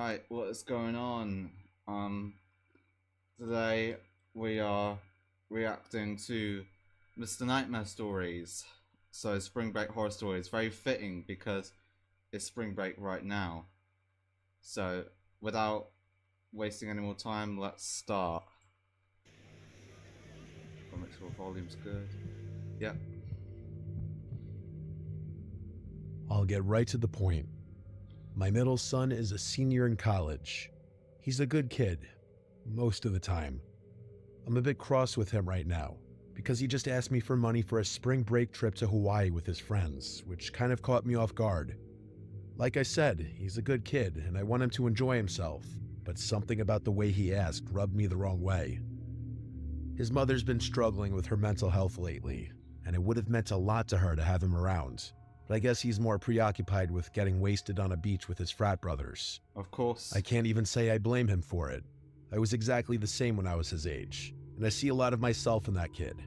Right, what is going on? Today we are reacting to Mr. Nightmare Stories. So Spring Break Horror Stories, very fitting because it's Spring Break right now. So without wasting any more time, let's start. I'll make sure the volume's good. Yep. I'll get right to the point. My middle son is a senior in college. He's a good kid, most of the time. I'm a bit cross with him right now, because he just asked me for money for a spring break trip to Hawaii with his friends, which kind of caught me off guard. Like I said, he's a good kid, and I want him to enjoy himself, but something about the way he asked rubbed me the wrong way. His mother's been struggling with her mental health lately, and it would have meant a lot to her to have him around. But I guess he's more preoccupied with getting wasted on a beach with his frat brothers. Of course. I can't even say I blame him for it. I was exactly the same when I was his age, and I see a lot of myself in that kid.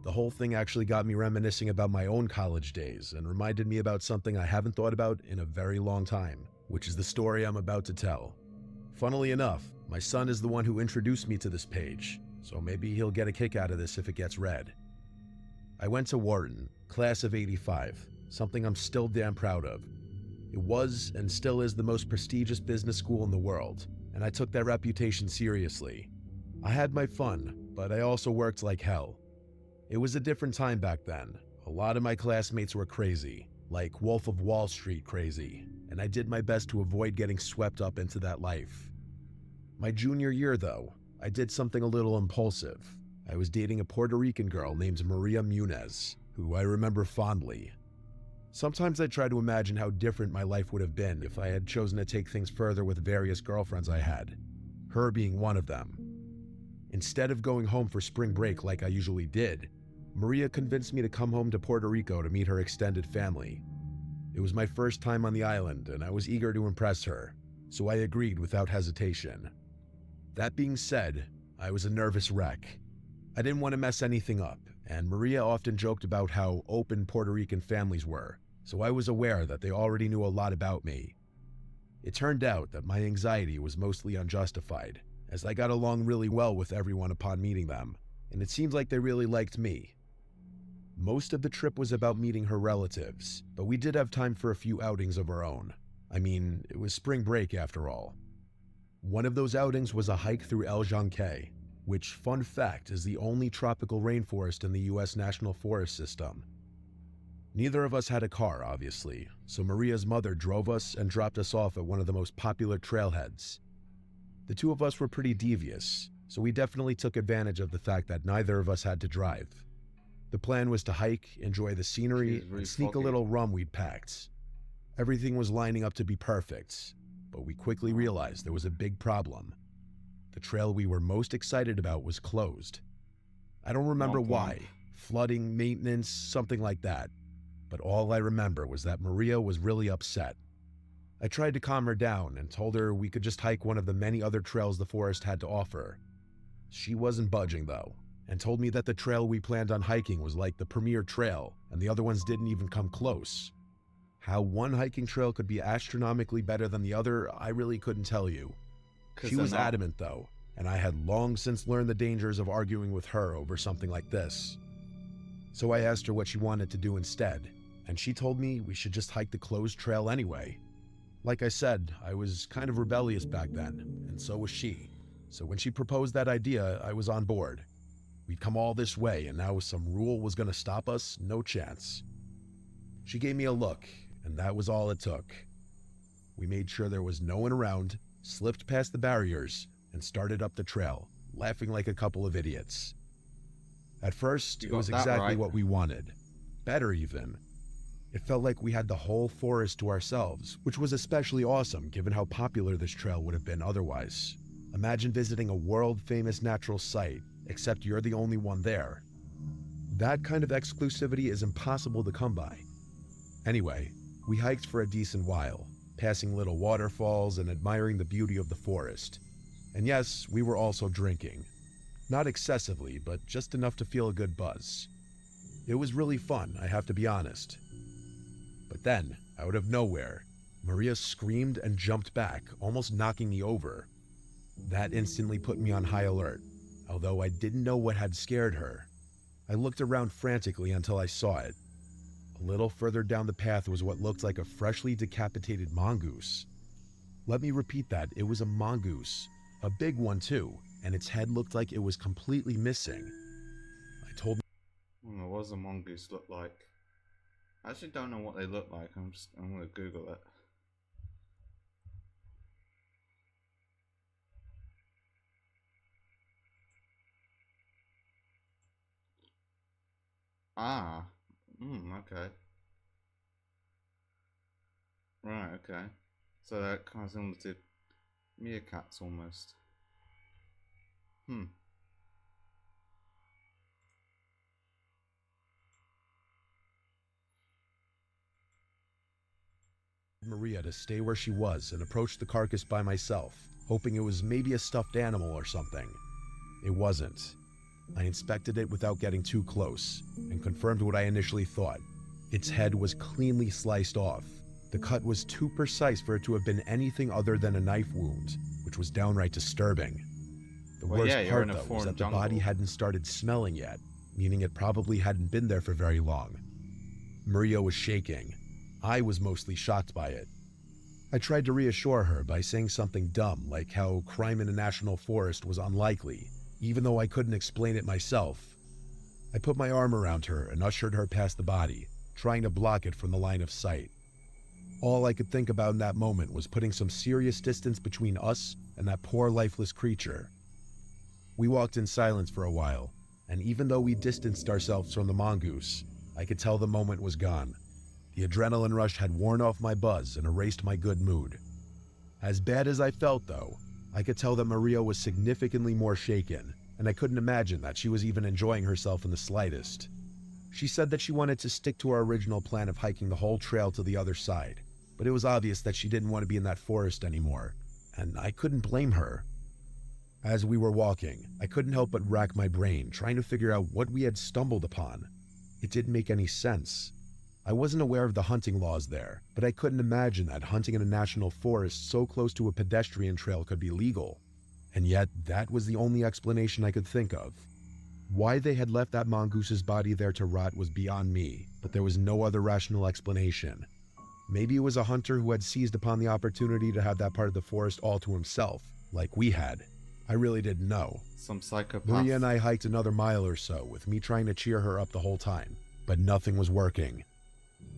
The whole thing actually got me reminiscing about my own college days and reminded me about something I haven't thought about in a very long time, which is the story I'm about to tell. Funnily enough, my son is the one who introduced me to this page, so maybe he'll get a kick out of this if it gets read. I went to Wharton, class of '85, something I'm still damn proud of. It was and still is the most prestigious business school in the world, and I took that reputation seriously. I had my fun, but I also worked like hell. It was a different time back then. A lot of my classmates were crazy, like Wolf of Wall Street crazy, and I did my best to avoid getting swept up into that life. My junior year, though, I did something a little impulsive. I was dating a Puerto Rican girl named Maria Munez, who I remember fondly. Sometimes I try to imagine how different my life would have been if I had chosen to take things further with various girlfriends I had, her being one of them. Instead of going home for spring break like I usually did, Maria convinced me to come home to Puerto Rico to meet her extended family. It was my first time on the island, and I was eager to impress her, so I agreed without hesitation. That being said, I was a nervous wreck. I didn't want to mess anything up, and Maria often joked about how open Puerto Rican families were, so I was aware that they already knew a lot about me. It turned out that my anxiety was mostly unjustified, as I got along really well with everyone upon meeting them, and it seemed like they really liked me. Most of the trip was about meeting her relatives, but we did have time for a few outings of our own. I mean, it was spring break after all. One of those outings was a hike through El Janqué, which, fun fact, is the only tropical rainforest in the US National Forest System. Neither of us had a car, obviously, so Maria's mother drove us and dropped us off at one of the most popular trailheads. The two of us were pretty devious, so we definitely took advantage of the fact that neither of us had to drive. The plan was to hike, enjoy the scenery, Really and sneak a little rum we'd packed. Everything was lining up to be perfect, but we quickly realized there was a big problem. The trail we were most excited about was closed. I don't remember why. Flooding, maintenance, something like that. But all I remember was that Maria was really upset. I tried to calm her down and told her we could just hike one of the many other trails the forest had to offer. She wasn't budging though, and told me that the trail we planned on hiking was like the premier trail, and the other ones didn't even come close. How one hiking trail could be astronomically better than the other, I really couldn't tell you. She was adamant though, and I had long since learned the dangers of arguing with her over something like this. So I asked her what she wanted to do instead, and she told me we should just hike the closed trail anyway. Like I said, I was kind of rebellious back then, and so was she. So when she proposed that idea, I was on board. We'd come all this way, and now some rule was going to stop us? No chance. She gave me a look, and that was all it took. We made sure there was no one around, slipped past the barriers, and started up the trail, laughing like a couple of idiots. At first, it was exactly what we wanted. Better even. It felt like we had the whole forest to ourselves, which was especially awesome given how popular this trail would have been otherwise. Imagine visiting a world-famous natural site, except you're the only one there. That kind of exclusivity is impossible to come by. Anyway, we hiked for a decent while, passing little waterfalls and admiring the beauty of the forest. And yes, we were also drinking. Not excessively, but just enough to feel a good buzz. It was really fun, I have to be honest. But then, out of nowhere, Maria screamed and jumped back, almost knocking me over. That instantly put me on high alert, although I didn't know what had scared her. I looked around frantically until I saw it. A little further down the path was what looked like a freshly decapitated mongoose. Let me repeat that, it was a mongoose. A big one too, and its head looked like it was completely missing. I told What does a mongoose look like? I actually don't know what they look like. I'm gonna Google it. Ah. Okay. Right, okay. So that kind of similar to meerkats almost. Maria to stay where she was and approached the carcass by myself, hoping it was maybe a stuffed animal or something. It wasn't. I inspected it without getting too close and confirmed what I initially thought. Its head was cleanly sliced off. The cut was too precise for it to have been anything other than a knife wound, which was downright disturbing. The worst part, though, was that the body hadn't started smelling yet, meaning it probably hadn't been there for very long. Maria was shaking. I was mostly shocked by it. I tried to reassure her by saying something dumb, like how crime in a national forest was unlikely, even though I couldn't explain it myself. I put my arm around her and ushered her past the body, trying to block it from the line of sight. All I could think about in that moment was putting some serious distance between us and that poor lifeless creature. We walked in silence for a while, and even though we distanced ourselves from the mongoose, I could tell the moment was gone. The adrenaline rush had worn off my buzz and erased my good mood. As bad as I felt, though, I could tell that Maria was significantly more shaken, and I couldn't imagine that she was even enjoying herself in the slightest. She said that she wanted to stick to our original plan of hiking the whole trail to the other side, but it was obvious that she didn't want to be in that forest anymore, and I couldn't blame her. As we were walking, I couldn't help but rack my brain, trying to figure out what we had stumbled upon. It didn't make any sense. I wasn't aware of the hunting laws there, but I couldn't imagine that hunting in a national forest so close to a pedestrian trail could be legal. And yet, that was the only explanation I could think of. Why they had left that mongoose's body there to rot was beyond me, but there was no other rational explanation. Maybe it was a hunter who had seized upon the opportunity to have that part of the forest all to himself, like we had. I really didn't know. Some psychopath. Maria and I hiked another mile or so, with me trying to cheer her up the whole time, but nothing was working.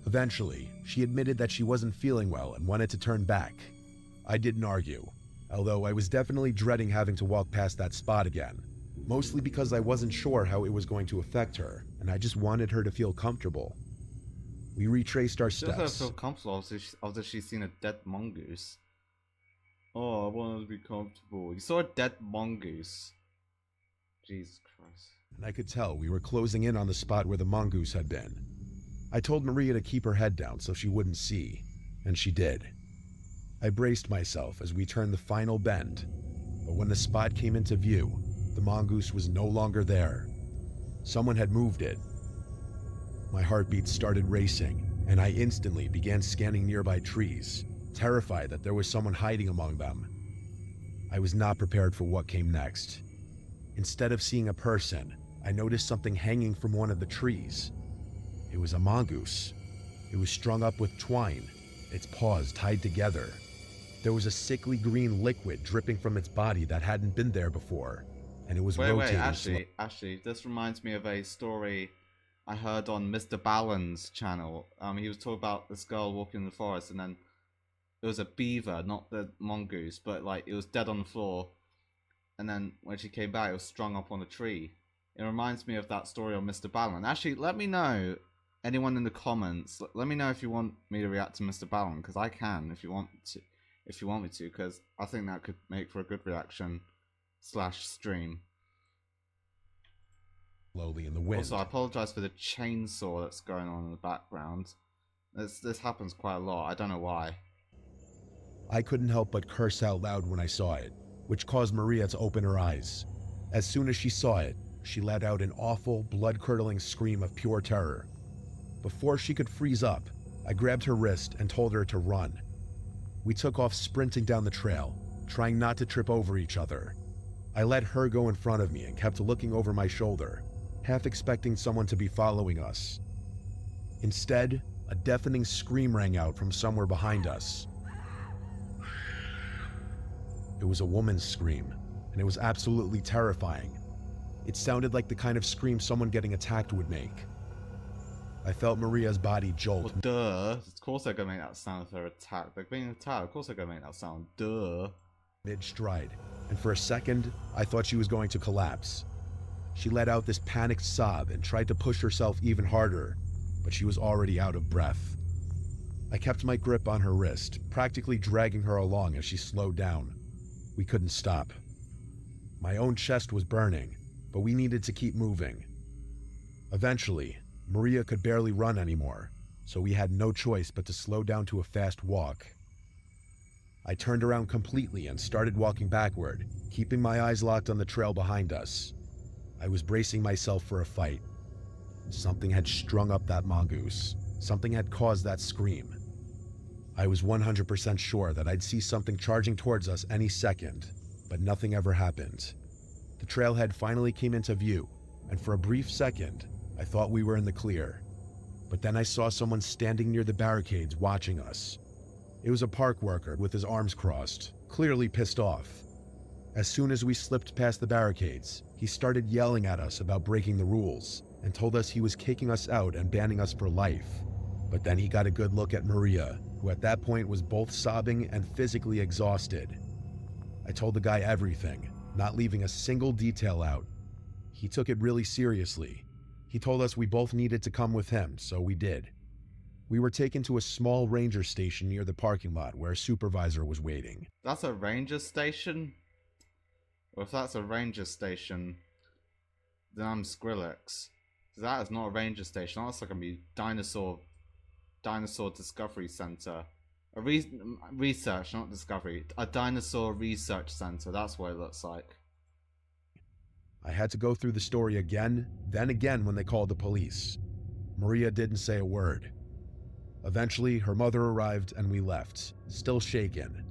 Eventually, she admitted that she wasn't feeling well and wanted to turn back. I didn't argue, although I was definitely dreading having to walk past that spot again, mostly because I wasn't sure how it was going to affect her, and I just wanted her to feel comfortable. We retraced our She doesn't steps. feel comfortable after she's seen a dead mongoose. Oh, I wanted to be comfortable. You saw a dead mongoose. Jesus Christ. And I could tell we were closing in on the spot where the mongoose had been. I told Maria to keep her head down so she wouldn't see, and she did. I braced myself as we turned the final bend, but when the spot came into view, the mongoose was no longer there. Someone had moved it. My heartbeat started racing, and I instantly began scanning nearby trees, terrified that there was someone hiding among them. I was not prepared for what came next. Instead of seeing a person, I noticed something hanging from one of the trees. It was a mongoose. It was strung up with twine, its paws tied together. There was a sickly green liquid dripping from its body that hadn't been there before, and it was rotating. Actually, this reminds me of a story I heard on Mr. Ballen's channel. He was talking about this girl walking in the forest, and then it was a beaver, not the mongoose, but like it was dead on the floor. And then when she came back, it was strung up on a tree. It reminds me of that story on Mr. Ballen. Actually, let me know, anyone in the comments, let me know if you want me to react to Mr. Ballen, because I can if you want me to, because I think that could make for a good reaction / stream. Slowly in the wind. Also, I apologize for the chainsaw that's going on in the background. This happens quite a lot. I don't know why. I couldn't help but curse out loud when I saw it, which caused Maria to open her eyes. As soon as she saw it, she let out an awful, blood-curdling scream of pure terror. Before she could freeze up, I grabbed her wrist and told her to run. We took off sprinting down the trail, trying not to trip over each other. I let her go in front of me and kept looking over my shoulder, half expecting someone to be following us. Instead, a deafening scream rang out from somewhere behind us. It was a woman's scream, and it was absolutely terrifying. It sounded like the kind of scream someone getting attacked would make. I felt Maria's body jolt. Well, duh. Of course they're gonna make that sound if they're attacked. They're being attacked. Of course they're gonna make that sound. Duh. Mid-stride, and for a second, I thought she was going to collapse. She let out this panicked sob and tried to push herself even harder, but she was already out of breath. I kept my grip on her wrist, practically dragging her along as she slowed down. We couldn't stop. My own chest was burning, but we needed to keep moving. Eventually, Maria could barely run anymore, so we had no choice but to slow down to a fast walk. I turned around completely and started walking backward, keeping my eyes locked on the trail behind us. I was bracing myself for a fight. Something had strung up that mongoose. Something had caused that scream. I was 100% sure that I'd see something charging towards us any second, but nothing ever happened. The trailhead finally came into view, and for a brief second, I thought we were in the clear. But then I saw someone standing near the barricades watching us. It was a park worker with his arms crossed, clearly pissed off. As soon as we slipped past the barricades, he started yelling at us about breaking the rules and told us he was kicking us out and banning us for life. But then he got a good look at Maria, who at that point was both sobbing and physically exhausted. I told the guy everything, not leaving a single detail out. He took it really seriously. He told us we both needed to come with him, so we did. We were taken to a small ranger station near the parking lot where a supervisor was waiting. That's a ranger station? Well, if that's a ranger station, then I'm Skrillex. That is not a ranger station. That's like a dinosaur discovery center. A research, not discovery. A dinosaur research center. That's what it looks like. I had to go through the story again, then again when they called the police. Maria didn't say a word. Eventually, her mother arrived and we left, still shaken.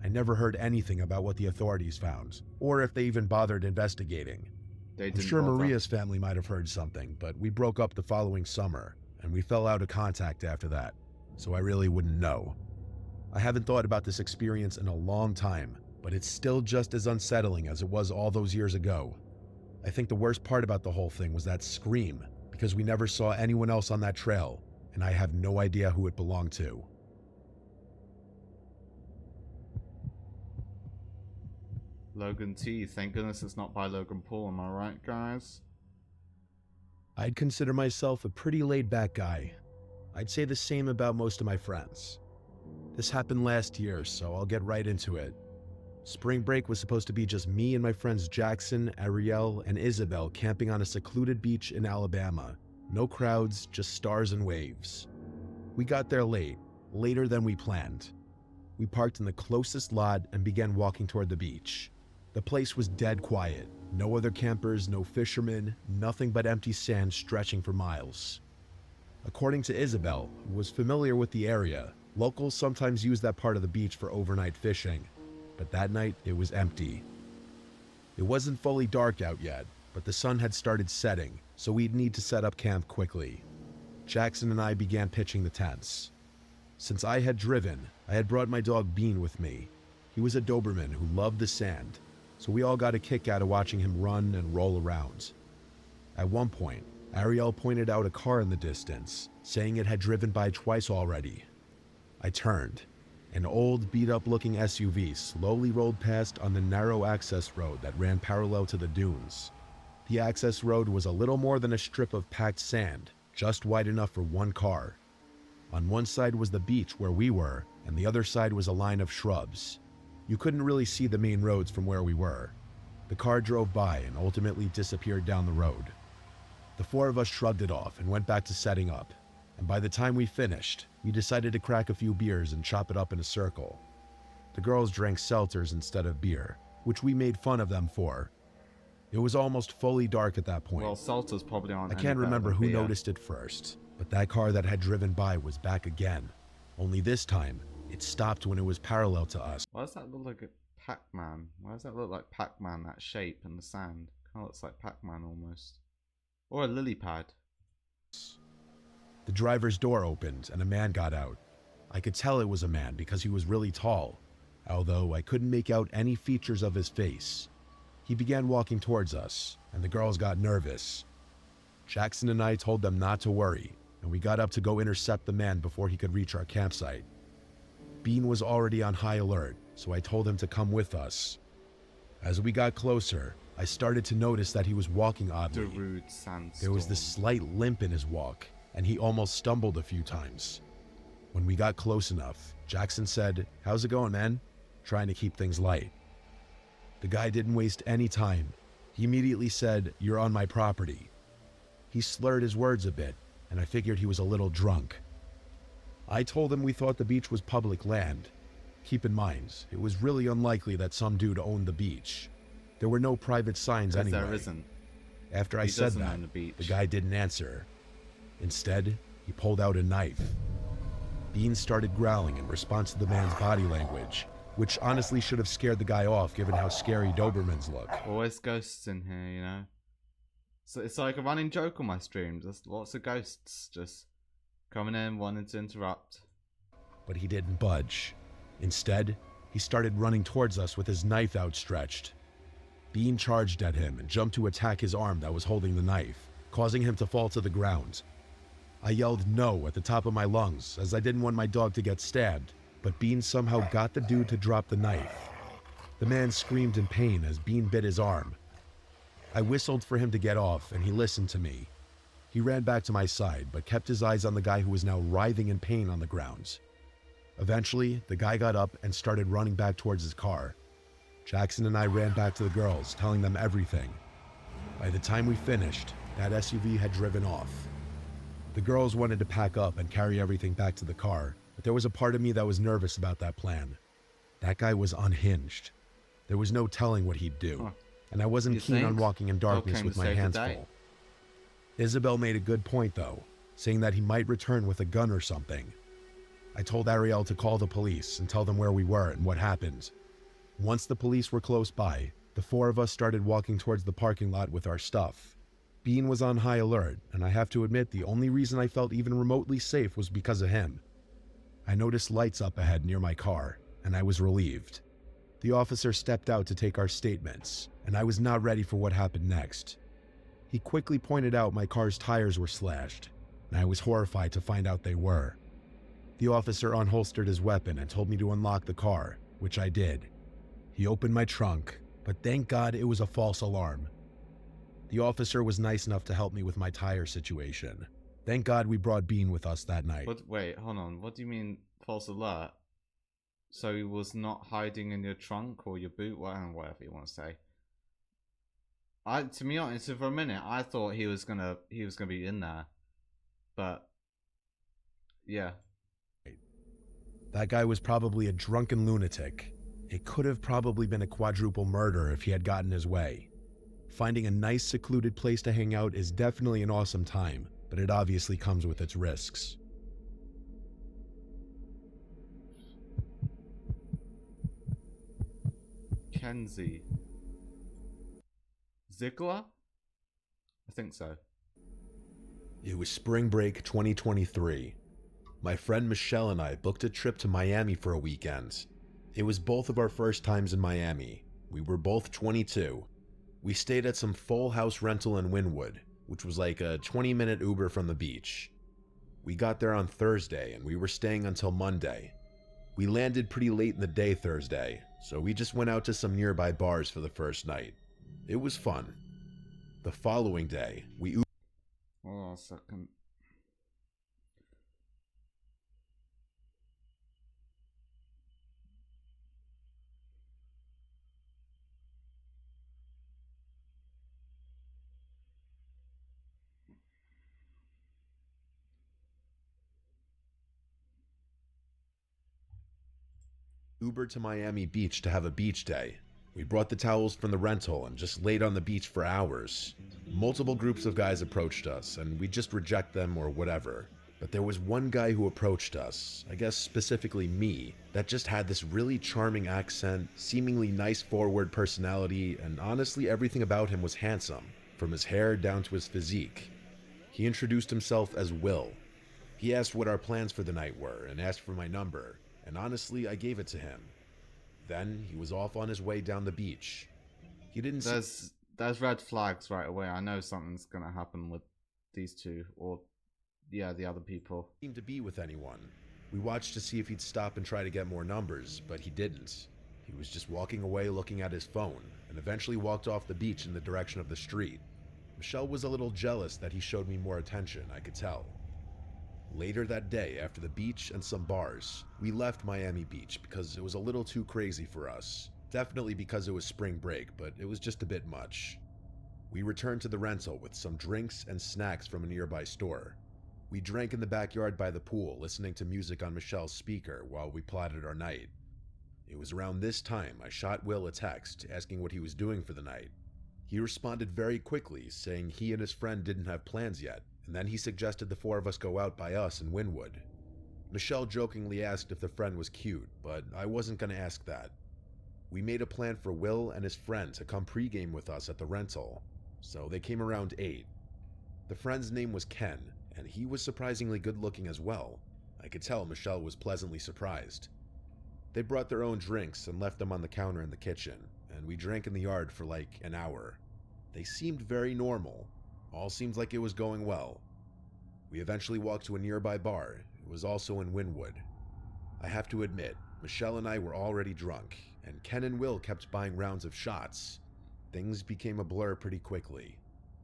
I never heard anything about what the authorities found, or if they even bothered investigating. I'm sure Maria's family might have heard something, but we broke up the following summer, and we fell out of contact after that, so I really wouldn't know. I haven't thought about this experience in a long time, but it's still just as unsettling as it was all those years ago. I think the worst part about the whole thing was that scream, because we never saw anyone else on that trail, and I have no idea who it belonged to. Logan T. Thank goodness it's not by Logan Paul, am I right, guys? I'd consider myself a pretty laid-back guy. I'd say the same about most of my friends. This happened last year, so I'll get right into it. Spring break was supposed to be just me and my friends Jackson, Ariel, and Isabel camping on a secluded beach in Alabama. No crowds, just stars and waves. We got there late, later than we planned. We parked in the closest lot and began walking toward the beach. The place was dead quiet. No other campers, no fishermen, nothing but empty sand stretching for miles. According to Isabel, who was familiar with the area, locals sometimes use that part of the beach for overnight fishing, but that night it was empty. It wasn't fully dark out yet, but the sun had started setting, so we'd need to set up camp quickly. Jackson and I began pitching the tents. Since I had driven, I had brought my dog Bean with me. He was a Doberman who loved the sand, so we all got a kick out of watching him run and roll around. At one point, Ariel pointed out a car in the distance, saying it had driven by twice already. I turned. An old, beat-up-looking SUV slowly rolled past on the narrow access road that ran parallel to the dunes. The access road was a little more than a strip of packed sand, just wide enough for one car. On one side was the beach where we were, and the other side was a line of shrubs. You couldn't really see the main roads from where we were. The car drove by and ultimately disappeared down the road. The four of us shrugged it off and went back to setting up, and by the time we finished, we decided to crack a few beers and chop it up in a circle. The girls drank seltzers instead of beer, which we made fun of them for. It was almost fully dark at that point. Well, seltzers probably aren't. I can't remember who noticed it first, but that car that had driven by was back again, only this time It stopped when it was parallel to us. Why does that look like a Pac-Man? Why does that look like Pac-Man, that shape in the sand? Kind of looks like Pac-Man almost. Or a lily pad. The driver's door opened and a man got out. I could tell it was a man because he was really tall, although I couldn't make out any features of his face. He began walking towards us, and the girls got nervous. Jackson and I told them not to worry, and we got up to go intercept the man before he could reach our campsite. Bean was already on high alert, so I told him to come with us. As we got closer, I started to notice that he was walking oddly. Darude Sandstorm. There was this slight limp in his walk, and he almost stumbled a few times. When we got close enough, Jackson said, "How's it going, man?" Trying to keep things light. The guy didn't waste any time. He immediately said, "You're on my property." He slurred his words a bit, and I figured he was a little drunk. I told him we thought the beach was public land. Keep in mind, it was really unlikely that some dude owned the beach. There were no private signs anyway. There isn't. After I said that, the guy didn't answer. Instead, he pulled out a knife. Bean started growling in response to the man's body language, which honestly should have scared the guy off given how scary Dobermans look. Always ghosts in here, you know? So it's like a running joke on my streams. There's lots of ghosts just coming in, wanting to interrupt. But he didn't budge. Instead, he started running towards us with his knife outstretched. Bean charged at him and jumped to attack his arm that was holding the knife, causing him to fall to the ground. I yelled no at the top of my lungs as I didn't want my dog to get stabbed, but Bean somehow got the dude to drop the knife. The man screamed in pain as Bean bit his arm. I whistled for him to get off and he listened to me. He ran back to my side but kept his eyes on the guy who was now writhing in pain on the ground. Eventually, the guy got up and started running back towards his car. Jackson and I ran back to the girls, telling them everything. By the time we finished, that SUV had driven off. The girls wanted to pack up and carry everything back to the car, but there was a part of me that was nervous about that plan. That guy was unhinged. There was no telling what he'd do, and I wasn't keen on walking in darkness with my hands full. Isabel made a good point though, saying that he might return with a gun or something. I told Ariel to call the police and tell them where we were and what happened. Once the police were close by, the four of us started walking towards the parking lot with our stuff. Bean was on high alert, and I have to admit the only reason I felt even remotely safe was because of him. I noticed lights up ahead near my car, and I was relieved. The officer stepped out to take our statements, and I was not ready for what happened next. He quickly pointed out my car's tires were slashed, and I was horrified to find out they were. The officer unholstered his weapon and told me to unlock the car, which I did. He opened my trunk, but thank God it was a false alarm. The officer was nice enough to help me with my tire situation. Thank God we brought Bean with us that night. But wait, hold on. What do you mean false alert? So he was not hiding in your trunk or your boot, whatever you want to say. To be honest, for a minute, I thought he was gonna be in there, but yeah. That guy was probably a drunken lunatic. It could have probably been a quadruple murder if he had gotten his way. Finding a nice secluded place to hang out is definitely an awesome time, but it obviously comes with its risks. Kenzie. Ziegler? I think so. It was spring break 2023. My friend Michelle and I booked a trip to Miami for a weekend. It was both of our first times in Miami. We were both 22. We stayed at some full house rental in Wynwood, which was like a 20-minute Uber from the beach. We got there on Thursday and we were staying until Monday. We landed pretty late in the day Thursday, so we just went out to some nearby bars for the first night. It was fun. The following day, we Hold on a second. Ubered to Miami Beach to have a beach day. We brought the towels from the rental and just laid on the beach for hours. Multiple groups of guys approached us, and we just reject them or whatever. But there was one guy who approached us, I guess specifically me, that just had this really charming accent, seemingly nice forward personality, and honestly everything about him was handsome, from his hair down to his physique. He introduced himself as Will. He asked what our plans for the night were and asked for my number, and honestly I gave it to him. Then he was off on his way down the beach. He didn't There's red flags right away. I know something's gonna happen with these two, or yeah, the other people. seem to be with anyone. We watched to see if he'd stop and try to get more numbers, but he didn't. He was just walking away looking at his phone, and eventually walked off the beach in the direction of the street. Michelle was a little jealous that he showed me more attention, I could tell. Later that day, after the beach and some bars, we left Miami Beach because it was a little too crazy for us. Definitely because it was spring break, but it was just a bit much. We returned to the rental with some drinks and snacks from a nearby store. We drank in the backyard by the pool, listening to music on Michelle's speaker while we plotted our night. It was around this time I shot Will a text asking what he was doing for the night. He responded very quickly, saying he and his friend didn't have plans yet, and then he suggested the four of us go out by us in Wynwood. Michelle jokingly asked if the friend was cute, but I wasn't going to ask that. We made a plan for Will and his friend to come pregame with us at the rental, so they came around 8. The friend's name was Ken, and he was surprisingly good looking as well. I could tell Michelle was pleasantly surprised. They brought their own drinks and left them on the counter in the kitchen, and we drank in the yard for like an hour. They seemed very normal. All seemed like it was going well. We eventually walked to a nearby bar. It was also in Wynwood. I have to admit, Michelle and I were already drunk, and Ken and Will kept buying rounds of shots. Things became a blur pretty quickly.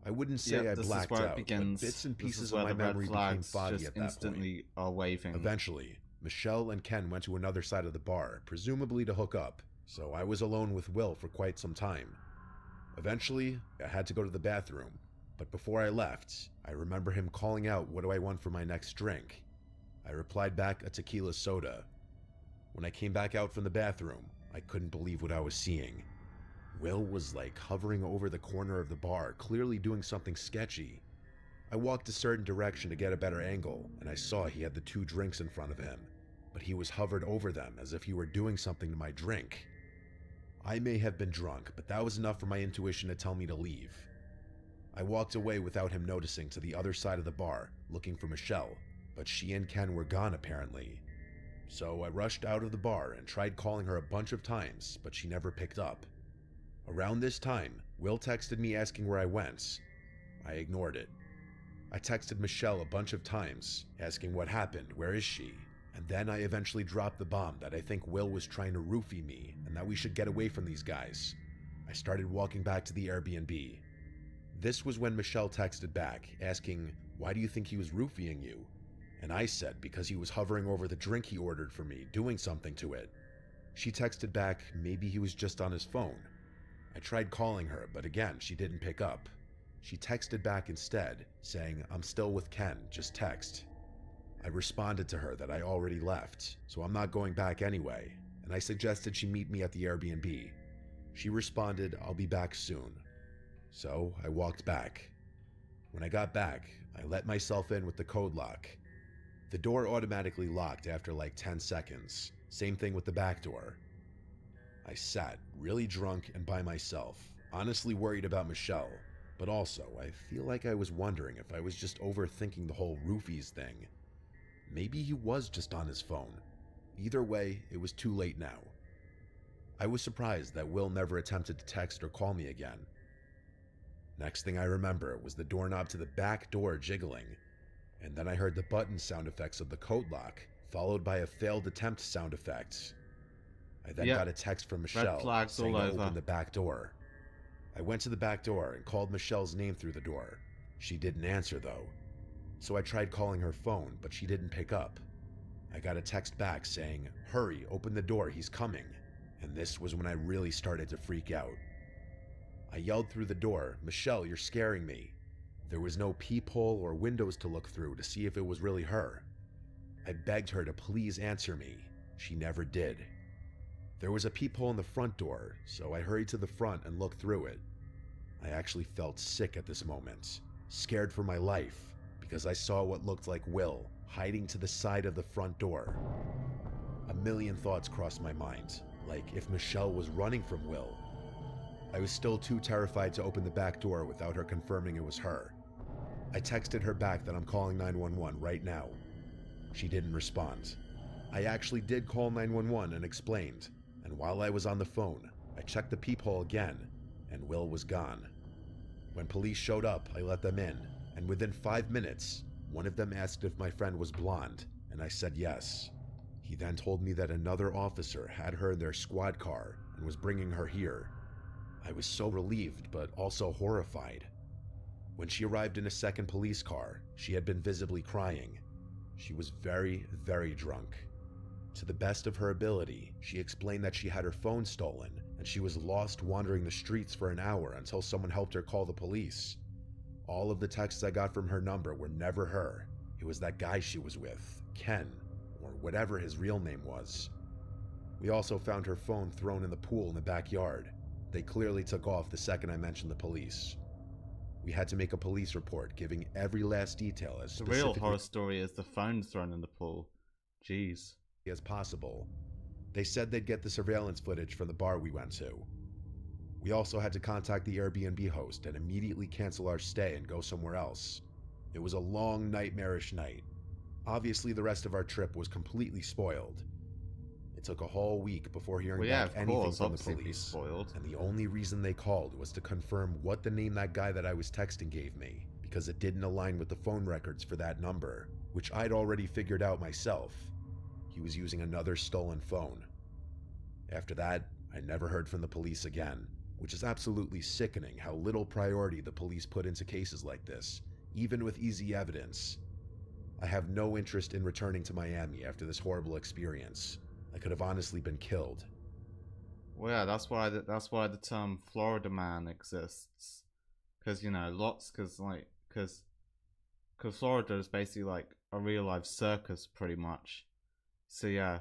I wouldn't say I blacked out, but bits and pieces of my memory became foggy at that point. Are waving. Eventually, Michelle and Ken went to another side of the bar, presumably to hook up, so I was alone with Will for quite some time. Eventually, I had to go to the bathroom, but before I left, I remember him calling out, "What do I want for my next drink?" I replied back, "A tequila soda." When I came back out from the bathroom, I couldn't believe what I was seeing. Will was like hovering over the corner of the bar, clearly doing something sketchy. I walked a certain direction to get a better angle, and I saw he had the 2 drinks in front of him, but he was hovered over them as if he were doing something to my drink. I may have been drunk, but that was enough for my intuition to tell me to leave. I walked away without him noticing to the other side of the bar, looking for Michelle, but she and Ken were gone apparently. So I rushed out of the bar and tried calling her a bunch of times, but she never picked up. Around this time, Will texted me asking where I went. I ignored it. I texted Michelle a bunch of times, asking what happened, where is she? And then I eventually dropped the bomb that I think Will was trying to roofie me and that we should get away from these guys. I started walking back to the Airbnb. This was when Michelle texted back, asking, "Why do you think he was roofieing you?" And I said, because he was hovering over the drink he ordered for me, doing something to it. She texted back, maybe he was just on his phone. I tried calling her, but again, she didn't pick up. She texted back instead, saying, "I'm still with Ken, just text." I responded to her that I already left, so I'm not going back anyway, and I suggested she meet me at the Airbnb. She responded, "I'll be back soon." So I walked back. When I got back, I let myself in with the code lock. The door automatically locked after like 10 seconds. Same thing with the back door. I sat, really drunk and by myself, honestly worried about Michelle, but also I feel like I was wondering if I was just overthinking the whole roofies thing. Maybe he was just on his phone. Either way, it was too late now. I was surprised that Will never attempted to text or call me again. Next thing I remember was the doorknob to the back door jiggling, and then I heard the button sound effects of the code lock, followed by a failed attempt sound effect. I then got a text from Michelle saying to open the back door. I went to the back door and called Michelle's name through the door. She didn't answer though. So I tried calling her phone, but she didn't pick up. I got a text back saying, "Hurry, open the door, he's coming." And this was when I really started to freak out. I yelled through the door, "Michelle, you're scaring me." There was no peephole or windows to look through to see if it was really her. I begged her to please answer me. She never did. There was a peephole in the front door, so I hurried to the front and looked through it. I actually felt sick at this moment, scared for my life, because I saw what looked like Will hiding to the side of the front door. A million thoughts crossed my mind, like if Michelle was running from Will. I was still too terrified to open the back door without her confirming it was her. I texted her back that I'm calling 911 right now. She didn't respond. I actually did call 911 and explained, and while I was on the phone, I checked the peephole again, and Will was gone. When police showed up, I let them in, and within 5 minutes, one of them asked if my friend was blonde, and I said yes. He then told me that another officer had her in their squad car and was bringing her here. I was so relieved, but also horrified. When she arrived in a second police car, she had been visibly crying. She was very, very drunk. To the best of her ability, she explained that she had her phone stolen and she was lost wandering the streets for an hour until someone helped her call the police. All of the texts I got from her number were never her. It was that guy she was with, Ken, or whatever his real name was. We also found her phone thrown in the pool in the backyard. They clearly took off the second I mentioned the police. We had to make a police report giving every last detail as The real horror story is the phone thrown in the pool. Jeez. As possible. They said they'd get the surveillance footage from the bar we went to. We also had to contact the Airbnb host and immediately cancel our stay and go somewhere else. It was a long, nightmarish night. Obviously, the rest of our trip was completely spoiled. It took a whole week before hearing back anything from the police, and the only reason they called was to confirm what the name that guy that I was texting gave me, because it didn't align with the phone records for that number, which I'd already figured out myself. He was using another stolen phone. After that, I never heard from the police again, which is absolutely sickening how little priority the police put into cases like this, even with easy evidence. I have no interest in returning to Miami after this horrible experience. I could have honestly been killed. Well, yeah, that's why the term Florida man exists, because because Florida is basically like a real life circus, pretty much. So yeah.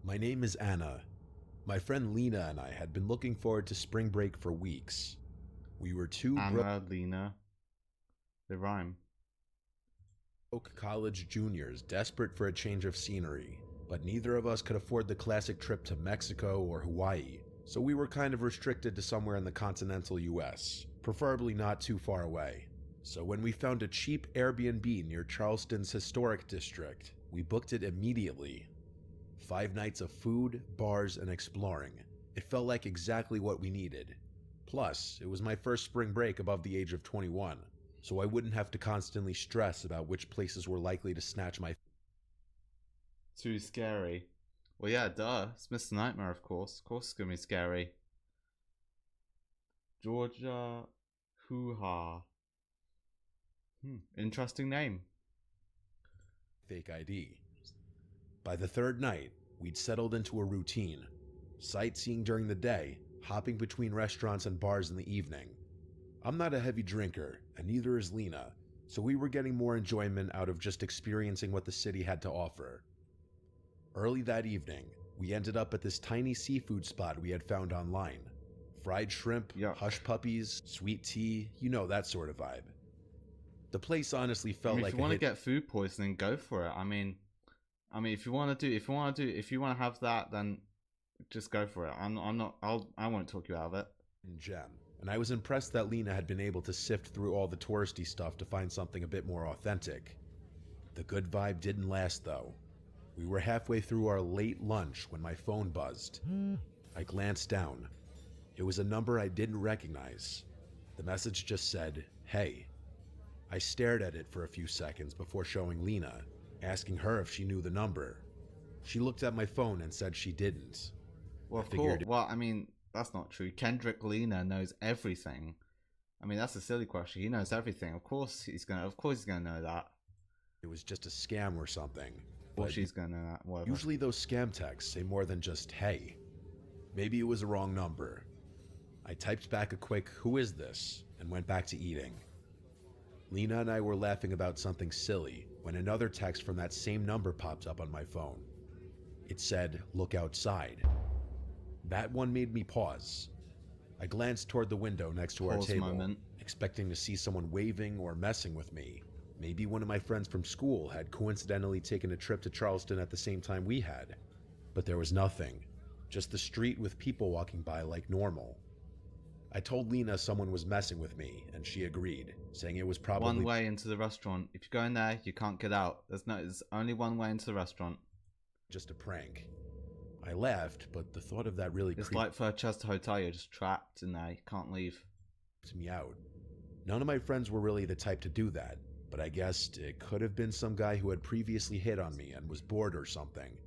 My name is Anna. My friend Lena and I had been looking forward to spring break for weeks. We were two Lena. They rhyme. broke college juniors desperate for a change of scenery, but neither of us could afford the classic trip to Mexico or Hawaii, so we were kind of restricted to somewhere in the continental US, preferably not too far away. So when we found a cheap Airbnb near Charleston's historic district, we booked it immediately. 5 nights of food, bars, and exploring. It felt like exactly what we needed. Plus, it was my first spring break above the age of 21, so I wouldn't have to constantly stress about which places were likely to snatch my... Too scary. Well, yeah, duh. It's Mr. Nightmare, of course. Of course it's gonna be scary. Georgia Hoo-Ha. Interesting name. fake ID. By the third night, we'd settled into a routine. Sightseeing during the day, hopping between restaurants and bars in the evening. I'm not a heavy drinker, and neither is Lena, so we were getting more enjoyment out of just experiencing what the city had to offer. Early that evening, we ended up at this tiny seafood spot we had found online. Fried shrimp, hush puppies, sweet tea, you know, that sort of vibe. The place honestly felt like if you want to get food poisoning, go for it. I mean, if you want to have that, then just go for it. I won't talk you out of it. Gem. And I was impressed that Lena had been able to sift through all the touristy stuff to find something a bit more authentic. The good vibe didn't last though. We were halfway through our late lunch when my phone buzzed. I glanced down. It was a number I didn't recognize. The message just said, "Hey." I stared at it for a few seconds before showing Lena, asking her if she knew the number. She looked at my phone and said she didn't. Well, of course. Well, I mean, that's not true. Kendrick Lena knows everything. I mean, that's a silly question. He knows everything. Of course he's gonna know that. It was just a scam or something. Well, she's gonna know that. Whatever. Usually those scam texts say more than just "hey." Maybe it was a wrong number. I typed back a quick "who is this?" and went back to eating. Lena and I were laughing about something silly when another text from that same number popped up on my phone. It said, "Look outside." That one made me pause. I glanced toward the window next to our Pause table, moment. expecting to see someone waving or messing with me. Maybe one of my friends from school had coincidentally taken a trip to Charleston at the same time we had. But there was nothing, just the street with people walking by like normal. I told Lena someone was messing with me, and she agreed, saying it was probably One way into the restaurant. If you go in there, you can't get out. There's only one way into the restaurant. just a prank. I laughed, but the thought of that really It's creeped like for a Chester Hotel, you're just trapped in there. You can't leave. me out. None of my friends were really the type to do that, but I guessed it could have been some guy who had previously hit on me and was bored or something.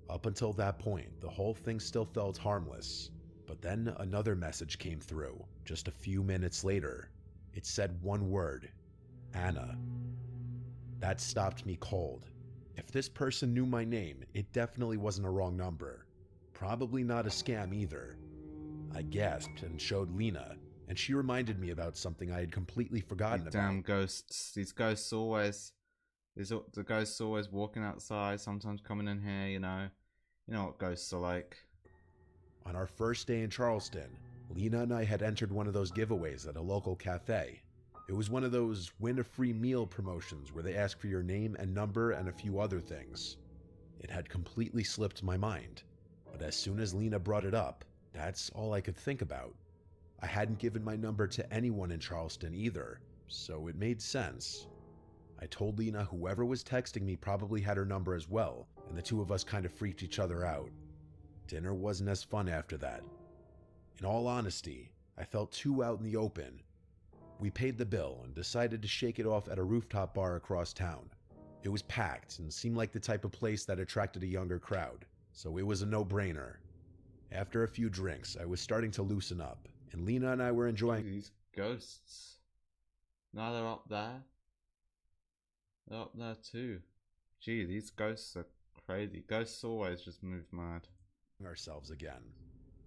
Up until that point, the whole thing still felt harmless, but then another message came through, just a few minutes later. It said one word, Anna. That stopped me cold. If this person knew my name, it definitely wasn't a wrong number. Probably not a scam either. I gasped and showed Lena, and she reminded me about something I had completely forgotten These about. damn ghosts. These ghosts always. The ghosts always walking outside. Sometimes coming in here. You know what ghosts are like. On our first day in Charleston, Lena and I had entered one of those giveaways at a local cafe. It was one of those win a free meal promotions where they ask for your name and number and a few other things. It had completely slipped my mind, but as soon as Lena brought it up, that's all I could think about. I hadn't given my number to anyone in Charleston either, so it made sense. I told Lena whoever was texting me probably had her number as well, and the two of us kind of freaked each other out. Dinner wasn't as fun after that. In all honesty, I felt too out in the open. We paid the bill and decided to shake it off at a rooftop bar across town. It was packed and seemed like the type of place that attracted a younger crowd, so it was a no-brainer. After a few drinks, I was starting to loosen up, and Lena and I were enjoying These ghosts. Now they're up there. They're up there too. Gee, these ghosts are crazy. Ghosts always just move mad. ourselves again.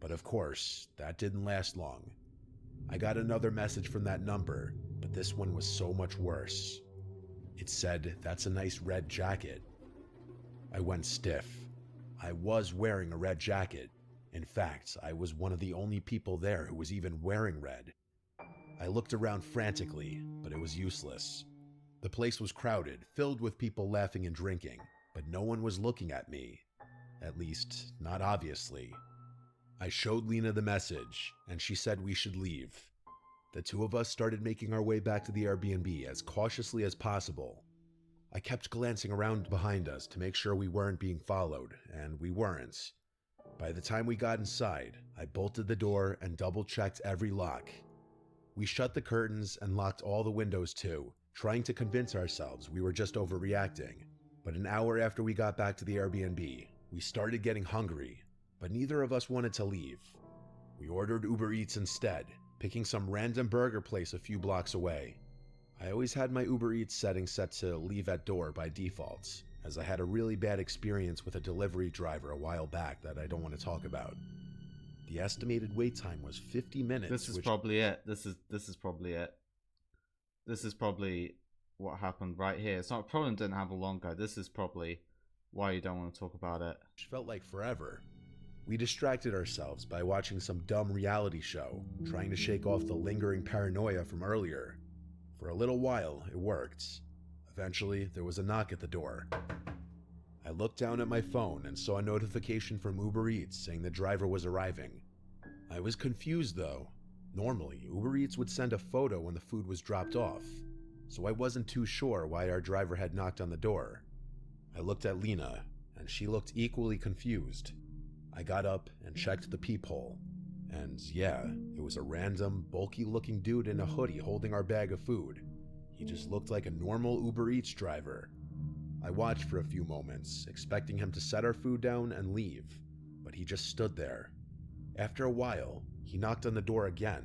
But of course, that didn't last long. I got another message from that number, but this one was so much worse. It said, "That's a nice red jacket." I went stiff. I was wearing a red jacket. In fact, I was one of the only people there who was even wearing red. I looked around frantically, but it was useless. The place was crowded, filled with people laughing and drinking, but no one was looking at me. At least, not obviously. I showed Lena the message, and she said we should leave. The two of us started making our way back to the Airbnb as cautiously as possible. I kept glancing around behind us to make sure we weren't being followed, and we weren't. By the time we got inside, I bolted the door and double-checked every lock. We shut the curtains and locked all the windows too, trying to convince ourselves we were just overreacting. But an hour after we got back to the Airbnb, we started getting hungry, but neither of us wanted to leave. We ordered Uber Eats instead, picking some random burger place a few blocks away. I always had my Uber Eats setting set to leave at door by default, as I had a really bad experience with a delivery driver a while back that I don't want to talk about. The estimated wait time was 50 minutes. This is probably it. This is probably it. This is probably what happened right here. It's not a problem didn't happen long ago. This is probably why you don't want to talk about it. Which felt like forever. We distracted ourselves by watching some dumb reality show, trying to shake off the lingering paranoia from earlier. For a little while, it worked. Eventually, there was a knock at the door. I looked down at my phone and saw a notification from Uber Eats saying the driver was arriving. I was confused though. Normally, Uber Eats would send a photo when the food was dropped off, so I wasn't too sure why our driver had knocked on the door. I looked at Lena, and she looked equally confused. I got up and checked the peephole, and yeah, it was a random, bulky-looking dude in a hoodie holding our bag of food. He just looked like a normal Uber Eats driver. I watched for a few moments, expecting him to set our food down and leave, but he just stood there. After a while, he knocked on the door again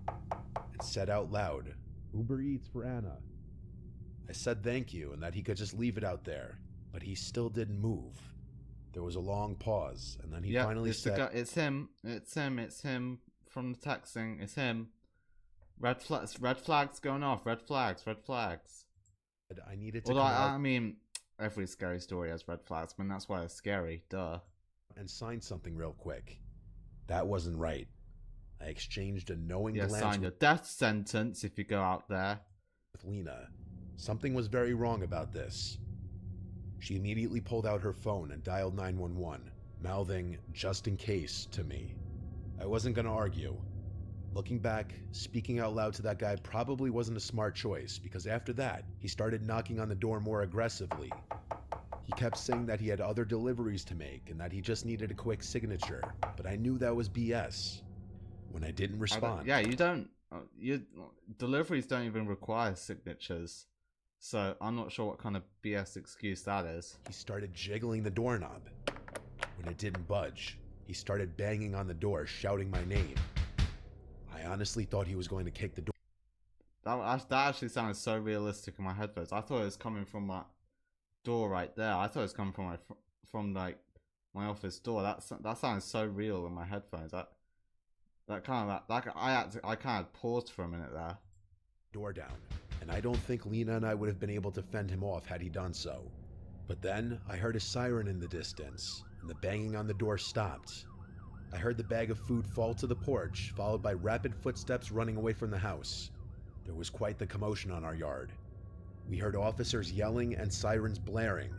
and said out loud, "Uber Eats for Anna." I said thank you and that he could just leave it out there, but he still didn't move. There was a long pause, and then he finally said, "It's him from the texting. It's him. Red flags going off. Red flags. I needed to Although come out I mean, every scary story has red flags, man. That's why it's scary. Duh. and sign something real quick. That wasn't right. I exchanged a knowing Yeah, glance sign your death sentence if you go out there. with Lena. Something was very wrong about this. She immediately pulled out her phone and dialed 911, mouthing, "just in case," to me. I wasn't going to argue. Looking back, speaking out loud to that guy probably wasn't a smart choice, because after that, he started knocking on the door more aggressively. He kept saying that he had other deliveries to make and that he just needed a quick signature, but I knew that was BS. When I didn't respond... Yeah, you don't... deliveries don't even require signatures. So I'm not sure what kind of BS excuse that is. He started jiggling the doorknob. When it didn't budge, he started banging on the door, shouting my name. I honestly thought he was going to kick the door. That actually sounded so realistic in my headphones. I thought it was coming from my door right there. I thought it was coming from like my office door. That sounded so real in my headphones. I kind of paused for a minute there. Door down, and I don't think Lena and I would have been able to fend him off had he done so. But then I heard a siren in the distance, and the banging on the door stopped. I heard the bag of food fall to the porch, followed by rapid footsteps running away from the house. There was quite the commotion on our yard. We heard officers yelling and sirens blaring.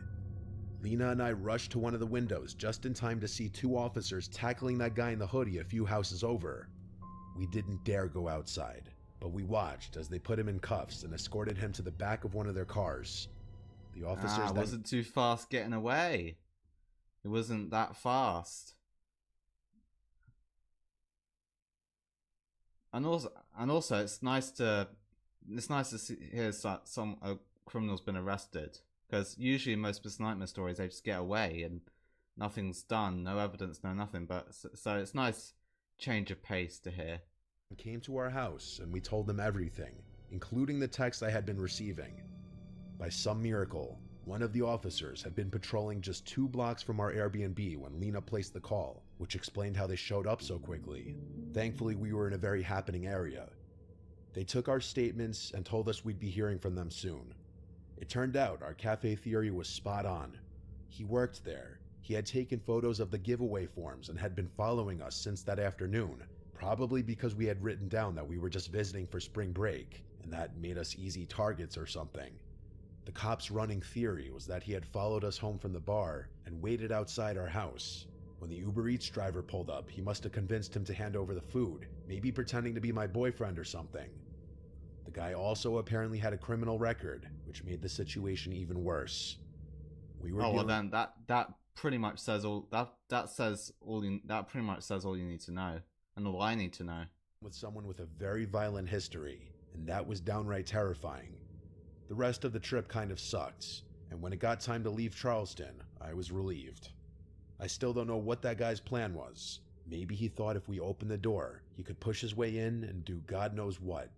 Lena and I rushed to one of the windows just in time to see two officers tackling that guy in the hoodie a few houses over. We didn't dare go outside, but we watched as they put him in cuffs and escorted him to the back of one of their cars. The officers wasn't too fast getting away. It wasn't that fast. And also, it's nice to hear some criminal's been arrested, because usually in most Mr. Nightmare stories they just get away and nothing's done, no evidence, no nothing. But so it's nice change of pace to hear. Came to our house and we told them everything, including the text I had been receiving. By some miracle, one of the officers had been patrolling just 2 blocks from our Airbnb when Lena placed the call, which explained how they showed up so quickly. Thankfully, we were in a very happening area. They took our statements and told us we'd be hearing from them soon. It turned out our cafe theory was spot on. He worked there. He had taken photos of the giveaway forms and had been following us since that afternoon, probably because we had written down that we were just visiting for spring break, and that made us easy targets or something. The cops' running theory was that he had followed us home from the bar and waited outside our house. When the Uber Eats driver pulled up, he must have convinced him to hand over the food, maybe pretending to be my boyfriend or something. The guy also apparently had a criminal record, which made the situation even worse. Well then that pretty much says all that pretty much says all you need to know, and all I need to know. With someone with a very violent history, and that was downright terrifying. The rest of the trip kind of sucked, and when it got time to leave Charleston, I was relieved. I still don't know what that guy's plan was. Maybe he thought if we opened the door, he could push his way in and do God knows what.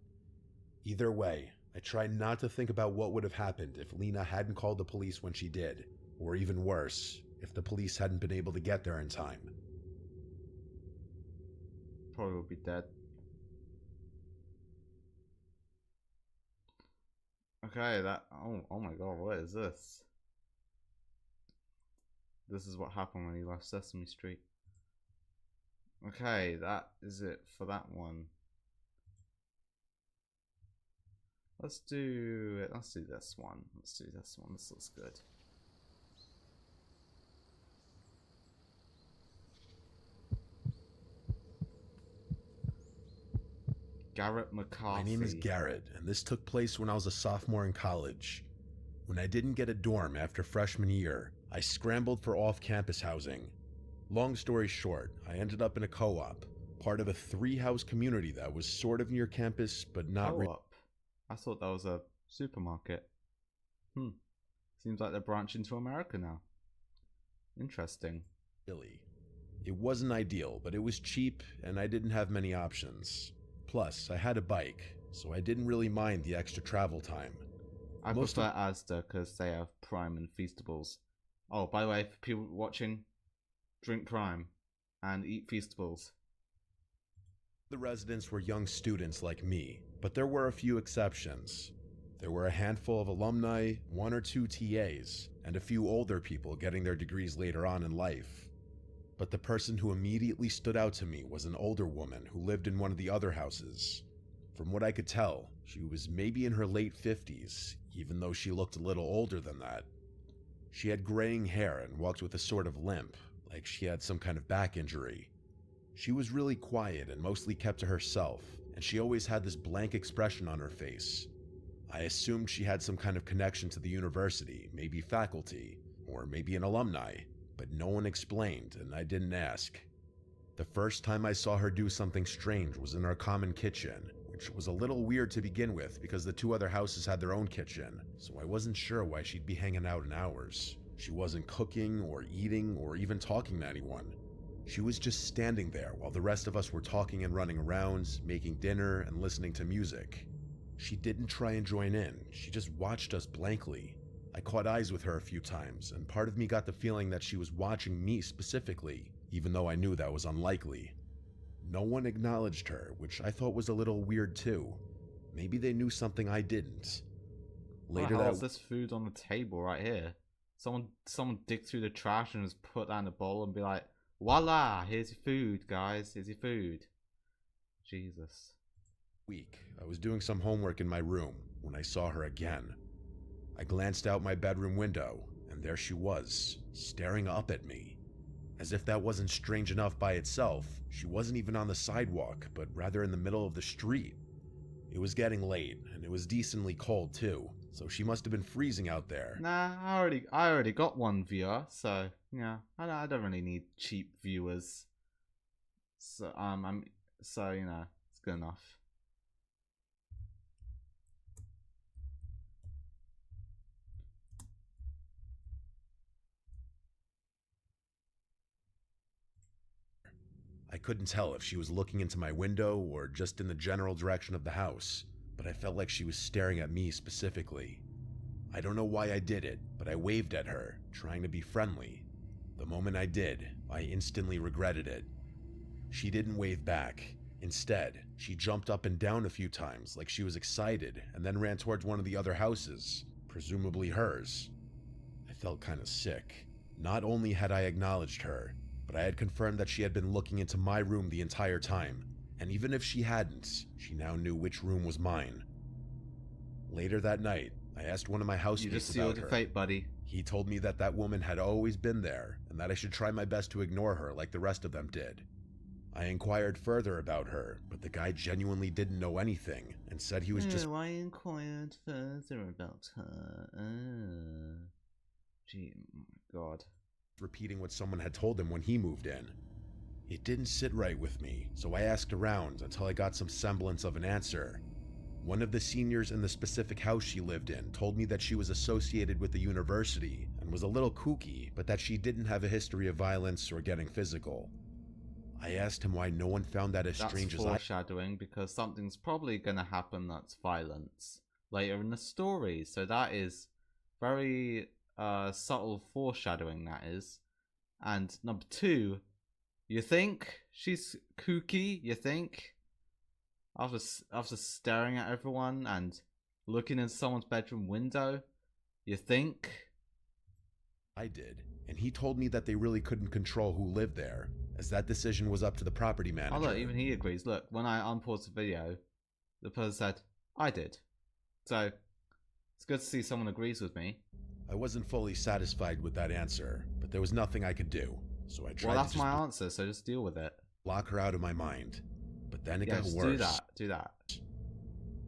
Either way, I tried not to think about what would have happened if Lena hadn't called the police when she did, or even worse, if the police hadn't been able to get there in time. Probably would be dead. Okay, oh my god, what is this? This is what happened when he left Sesame Street. Okay, that is it for that one. Let's do this one. This looks good. Garrett McCarthy. My name is Garrett, and this took place when I was a sophomore in college. When I didn't get a dorm after freshman year, I scrambled for off-campus housing. Long story short, I ended up in a co-op, part of a 3-house community that was sort of near campus, but not really. Co-op? I thought that was a supermarket. Seems like they're branching to America now. Interesting. It wasn't ideal, but it was cheap, and I didn't have many options. Plus, I had a bike, so I didn't really mind the extra travel time. I prefer Asda because they have Prime and Feastables. Oh, by the way, for people watching, drink Prime and eat Feastables. The residents were young students like me, but there were a few exceptions. There were a handful of alumni, 1 or 2 TAs, and a few older people getting their degrees later on in life. But the person who immediately stood out to me was an older woman who lived in one of the other houses. From what I could tell, she was maybe in her late 50s, even though she looked a little older than that. She had graying hair and walked with a sort of limp, like she had some kind of back injury. She was really quiet and mostly kept to herself, and she always had this blank expression on her face. I assumed she had some kind of connection to the university, maybe faculty, or maybe an alumni, but no one explained, and I didn't ask. The first time I saw her do something strange was in our common kitchen, which was a little weird to begin with because the two other houses had their own kitchen, so I wasn't sure why she'd be hanging out in ours. She wasn't cooking or eating or even talking to anyone. She was just standing there while the rest of us were talking and running around, making dinner and listening to music. She didn't try and join in, she just watched us blankly. I caught eyes with her a few times, and part of me got the feeling that she was watching me specifically, even though I knew that was unlikely. No one acknowledged her, which I thought was a little weird too. Maybe they knew something I didn't. Later, what the hell is this food on the table right here? Someone dig through the trash and just put that in a bowl and be like, voila, here's your food, guys, here's your food. Jesus. Week, I was doing some homework in my room when I saw her again. I glanced out my bedroom window, and there she was, staring up at me. As if that wasn't strange enough by itself, she wasn't even on the sidewalk, but rather in the middle of the street. It was getting late, and it was decently cold too, so she must have been freezing out there. Nah, I already got one viewer, so yeah, I don't really need cheap viewers. So so you know, it's good enough. I couldn't tell if she was looking into my window or just in the general direction of the house, but I felt like she was staring at me specifically. I don't know why I did it, but I waved at her, trying to be friendly. The moment I did, I instantly regretted it. She didn't wave back. Instead, she jumped up and down a few times like she was excited and then ran towards one of the other houses, presumably hers. I felt kind of sick. Not only had I acknowledged her, but I had confirmed that she had been looking into my room the entire time, and even if she hadn't, she now knew which room was mine. Later that night, I asked one of my housemates about her. You just sealed your fate, buddy. He told me that that woman had always been there, and that I should try my best to ignore her like the rest of them did. I inquired further about her, but the guy genuinely didn't know anything, and said he was just— I inquired further about her. Gee, God. Repeating what someone had told him when he moved in. It didn't sit right with me, so I asked around until I got some semblance of an answer. One of the seniors in the specific house she lived in told me that she was associated with the university and was a little kooky, but that she didn't have a history of violence or getting physical. I asked him why no one found that as strange as I— That's foreshadowing, because something's probably gonna happen that's violence later in the story, so that is very subtle foreshadowing, that is. And number two, you think she's kooky? You think? After staring at everyone and looking in someone's bedroom window, you think? I did, and he told me that they really couldn't control who lived there, as that decision was up to the property manager. Oh look, even he agrees. Look, when I unpaused the video, the person said, I did. So, it's good to see someone agrees with me. I wasn't fully satisfied with that answer, but there was nothing I could do, so I tried to— Well, that's my answer, so just deal with it. Block her out of my mind. But then it got worse. Do that.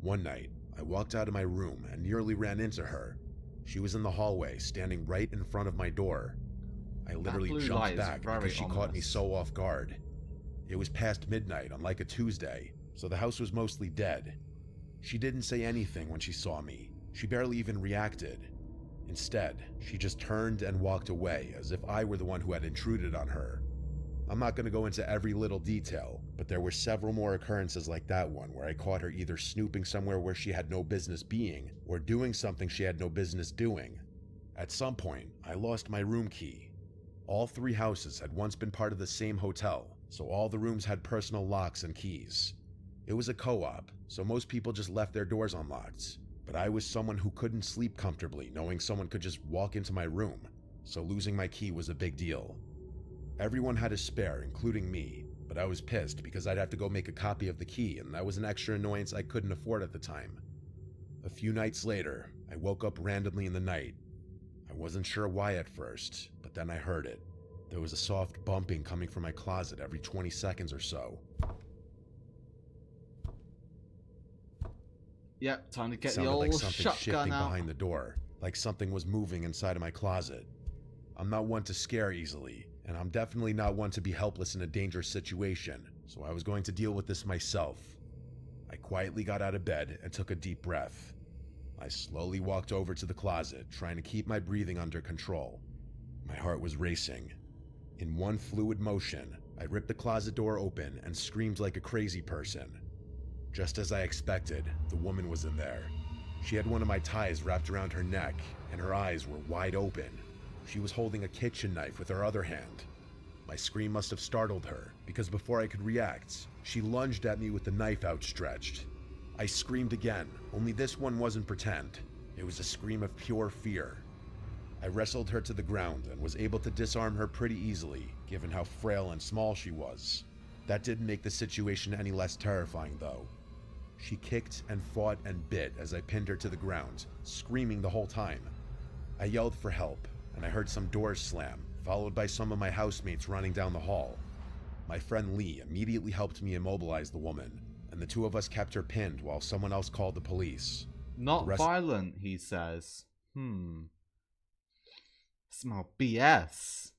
One night, I walked out of my room and nearly ran into her. She was in the hallway, standing right in front of my door. I literally jumped back because she caught me so off guard. It was past midnight on like a Tuesday, so the house was mostly dead. She didn't say anything when she saw me. She barely even reacted. Instead, she just turned and walked away as if I were the one who had intruded on her. I'm not going to go into every little detail, but there were several more occurrences like that one where I caught her either snooping somewhere where she had no business being, or doing something she had no business doing. At some point, I lost my room key. All three houses had once been part of the same hotel, so all the rooms had personal locks and keys. It was a co-op, so most people just left their doors unlocked. But I was someone who couldn't sleep comfortably knowing someone could just walk into my room, so losing my key was a big deal. Everyone had a spare, including me, but I was pissed because I'd have to go make a copy of the key, and that was an extra annoyance I couldn't afford at the time. A few nights later, I woke up randomly in the night. I wasn't sure why at first, but then I heard it. There was a soft bumping coming from my closet every 20 seconds or so. Yep, time to It get the sounded like old something shotgun shifting out. behind the door, like something was moving inside of my closet. I'm not one to scare easily, and I'm definitely not one to be helpless in a dangerous situation, so I was going to deal with this myself. I quietly got out of bed and took a deep breath. I slowly walked over to the closet, trying to keep my breathing under control. My heart was racing. In one fluid motion, I ripped the closet door open and screamed like a crazy person. Just as I expected, the woman was in there. She had one of my ties wrapped around her neck, and her eyes were wide open. She was holding a kitchen knife with her other hand. My scream must have startled her, because before I could react, she lunged at me with the knife outstretched. I screamed again, only this one wasn't pretend. It was a scream of pure fear. I wrestled her to the ground and was able to disarm her pretty easily, given how frail and small she was. That didn't make the situation any less terrifying, though. She kicked and fought and bit as I pinned her to the ground, screaming the whole time. I yelled for help, and I heard some doors slam, followed by some of my housemates running down the hall. My friend Lee immediately helped me immobilize the woman, and the two of us kept her pinned while someone else called the police. Not violent, he says. Smell BS.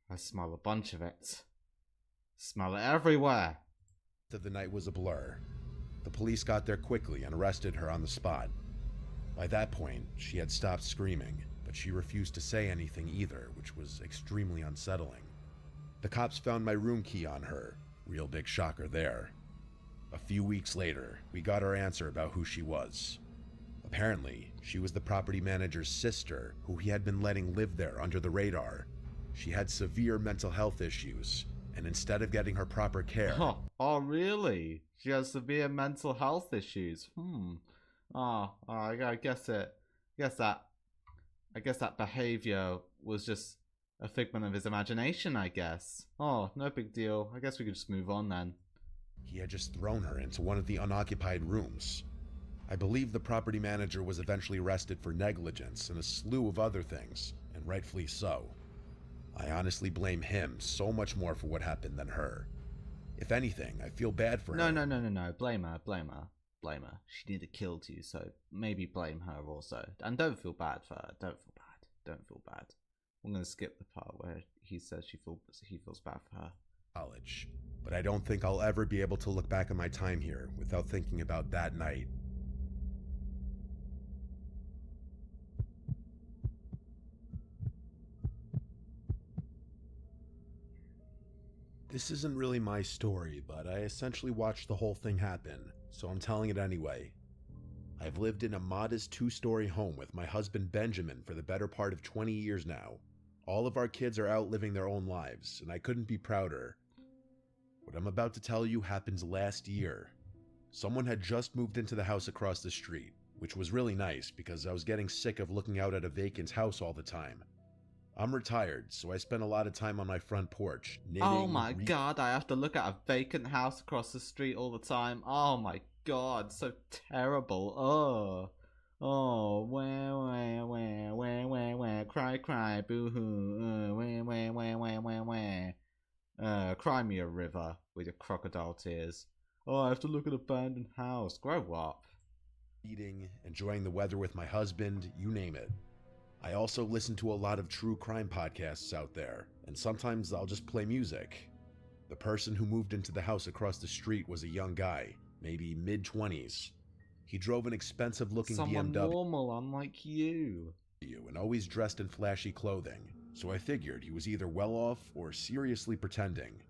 I smell a bunch of it. Smell it everywhere. The night was a blur. The police got there quickly and arrested her on the spot. By that point, she had stopped screaming, but she refused to say anything either, which was extremely unsettling. The cops found my room key on her. Real big shocker there. A few weeks later, we got our answer about who she was. Apparently, she was the property manager's sister, who he had been letting live there under the radar. She had severe mental health issues, and instead of getting her proper care... Oh, really? She has severe mental health issues. I guess that behavior was just a figment of his imagination, I guess. Oh, no big deal. I guess we could just move on then. He had just thrown her into one of the unoccupied rooms. I believe the property manager was eventually arrested for negligence and a slew of other things, and rightfully so. I honestly blame him so much more for what happened than her. If anything, I feel bad for her. No. Blame her. She nearly killed you, so maybe blame her also. And don't feel bad for her. Don't feel bad. I'm going to skip the part where he says he feels bad for her. College. But I don't think I'll ever be able to look back on my time here without thinking about that night. This isn't really my story, but I essentially watched the whole thing happen, so I'm telling it anyway. I've lived in a modest 2-story home with my husband Benjamin for the better part of 20 years now. All of our kids are out living their own lives, and I couldn't be prouder. What I'm about to tell you happened last year. Someone had just moved into the house across the street, which was really nice because I was getting sick of looking out at a vacant house all the time. I'm retired, so I spend a lot of time on my front porch, knitting. Oh my god, I have to look at a vacant house across the street all the time. Oh my god, so terrible. Where, cry, boo-hoo, where. Cry me a river with your crocodile tears. Oh, I have to look at an abandoned house. Grow up. Eating, enjoying the weather with my husband, you name it. I also listen to a lot of true crime podcasts out there, and sometimes I'll just play music. The person who moved into the house across the street was a young guy, maybe mid-20s. He drove an expensive-looking BMW. Someone normal, unlike you. And always dressed in flashy clothing, so I figured he was either well off or seriously pretending.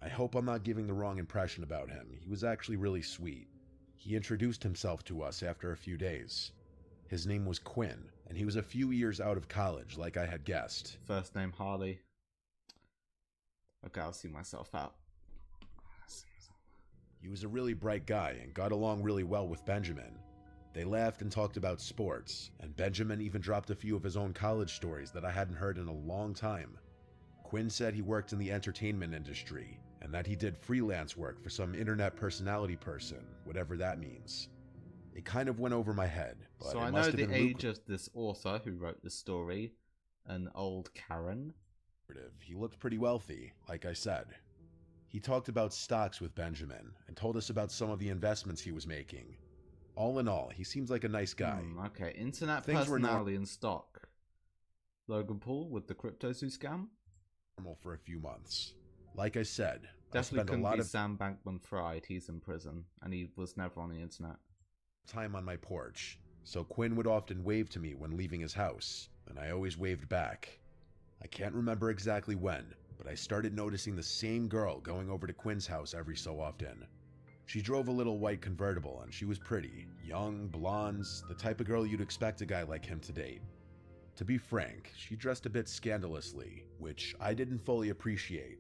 I hope I'm not giving the wrong impression about him. He was actually really sweet. He introduced himself to us after a few days. His name was Quinn, and he was a few years out of college, like I had guessed. First name Harley. Okay, I'll see myself out. He was a really bright guy and got along really well with Benjamin. They laughed and talked about sports, and Benjamin even dropped a few of his own college stories that I hadn't heard in a long time. Quinn said he worked in the entertainment industry and that he did freelance work for some internet personality person, whatever that means. It kind of went over my head, but So it I must know have the been age of this author who wrote the story, an old Karen. lucrative. He looked pretty wealthy, like I said. He talked about stocks with Benjamin and told us about some of the investments he was making. All in all, he seems like a nice guy. Okay, internet Things were personality and stock. Logan Paul with the crypto zoo scam? normal for a few months. Like I said, I Definitely spent a couldn't lot be of Sam Bankman-Fried. He's in prison, and he was never on the internet. time on my porch, so Quinn would often wave to me when leaving his house, and I always waved back. I can't remember exactly when, but I started noticing the same girl going over to Quinn's house every so often. She drove a little white convertible and she was pretty, young, blonde, the type of girl you'd expect a guy like him to date. To be frank, she dressed a bit scandalously, which I didn't fully appreciate.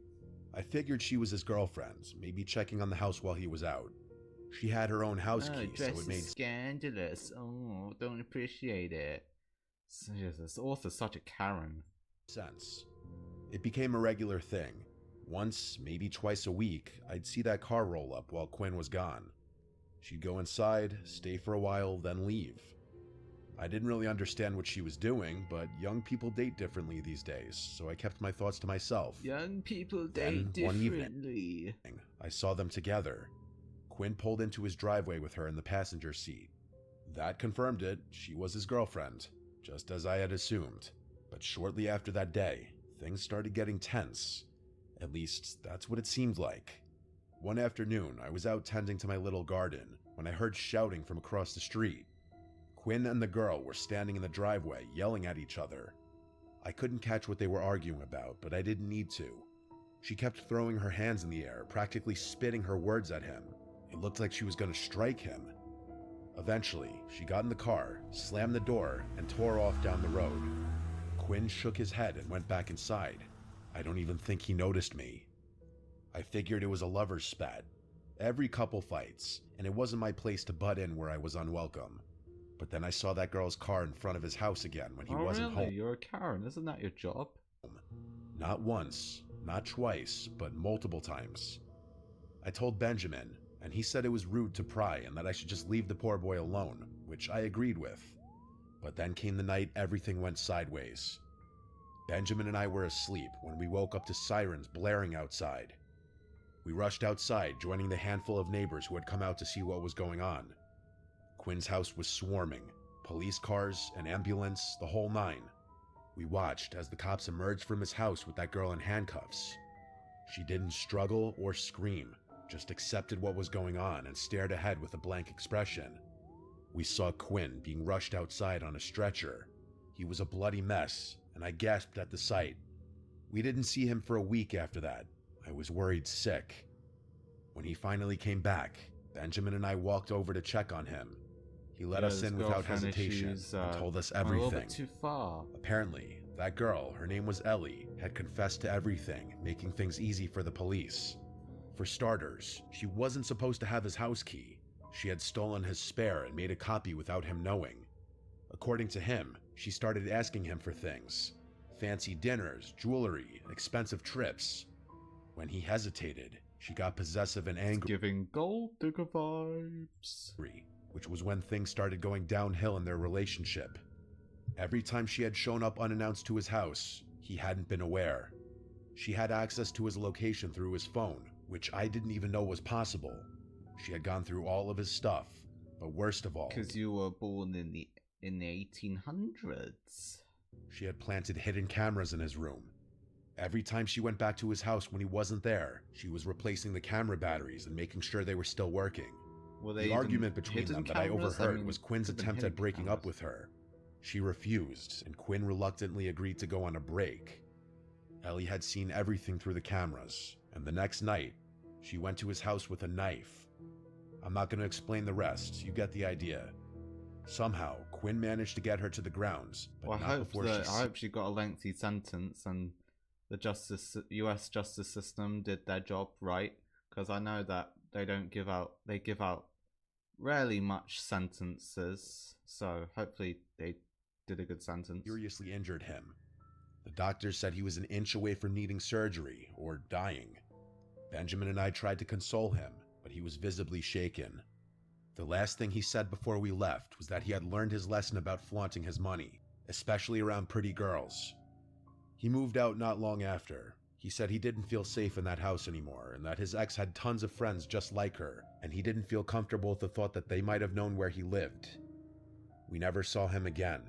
I figured she was his girlfriend, maybe checking on the house while he was out. She had her own house key, so it made scandalous. Oh, don't appreciate it. This author's such a Karen. sense. It became a regular thing. Once, maybe twice a week, I'd see that car roll up while Quinn was gone. She'd go inside, stay for a while, then leave. I didn't really understand what she was doing, but young people date differently these days, so I kept my thoughts to myself. Young people Then, date one differently. I saw them together. Quinn pulled into his driveway with her in the passenger seat. That confirmed it. She was his girlfriend, just as I had assumed. But shortly after that day, things started getting tense. At least, that's what it seemed like. One afternoon, I was out tending to my little garden when I heard shouting from across the street. Quinn and the girl were standing in the driveway, yelling at each other. I couldn't catch what they were arguing about, but I didn't need to. She kept throwing her hands in the air, practically spitting her words at him. It looked like she was going to strike him. Eventually, she got in the car, slammed the door, and tore off down the road. Quinn shook his head and went back inside. I don't even think he noticed me. I figured it was a lover's spat. Every couple fights, and it wasn't my place to butt in where I was unwelcome. But then I saw that girl's car in front of his house again when he wasn't really? home. You're a Karen, isn't that your job? Not once, not twice, but multiple times. I told Benjamin, and he said it was rude to pry and that I should just leave the poor boy alone, which I agreed with. But then came the night everything went sideways. Benjamin and I were asleep when we woke up to sirens blaring outside. We rushed outside, joining the handful of neighbors who had come out to see what was going on. Quinn's house was swarming, police cars, an ambulance, the whole nine. We watched as the cops emerged from his house with that girl in handcuffs. She didn't struggle or scream, just accepted what was going on and stared ahead with a blank expression. We saw Quinn being rushed outside on a stretcher. He was a bloody mess, and I gasped at the sight. We didn't see him for a week after that. I was worried sick. When he finally came back, Benjamin and I walked over to check on him. He let us in without hesitation and told us everything. A little bit too far. Apparently, that girl, her name was Ellie, had confessed to everything, making things easy for the police. For starters, she wasn't supposed to have his house key. She had stolen his spare and made a copy without him knowing. According to him, she started asking him for things. Fancy dinners, jewelry, expensive trips. When he hesitated, she got possessive and angry. Giving gold digger vibes. Which was when things started going downhill in their relationship. Every time she had shown up unannounced to his house, he hadn't been aware. She had access to his location through his phone, which I didn't even know was possible. She had gone through all of his stuff, but worst of all, because you were born in the 1800s. She had planted hidden cameras in his room. Every time she went back to his house when he wasn't there, she was replacing the camera batteries and making sure they were still working. The argument between them that I overheard was Quinn's attempt at breaking up with her. She refused, and Quinn reluctantly agreed to go on a break. Ellie had seen everything through the cameras, and the next night, she went to his house with a knife. I'm not going to explain the rest, you get the idea. Somehow, Quinn managed to get her to the grounds, but not before I hope she got a lengthy sentence and the US justice system did their job right, because I know that they give out rarely much sentences, so hopefully they did a good sentence. Seriously injured him. The doctors said he was an inch away from needing surgery or dying. Benjamin and I tried to console him, but he was visibly shaken. The last thing he said before we left was that he had learned his lesson about flaunting his money, especially around pretty girls. He moved out not long after. He said he didn't feel safe in that house anymore, and that his ex had tons of friends just like her, and he didn't feel comfortable with the thought that they might have known where he lived. We never saw him again.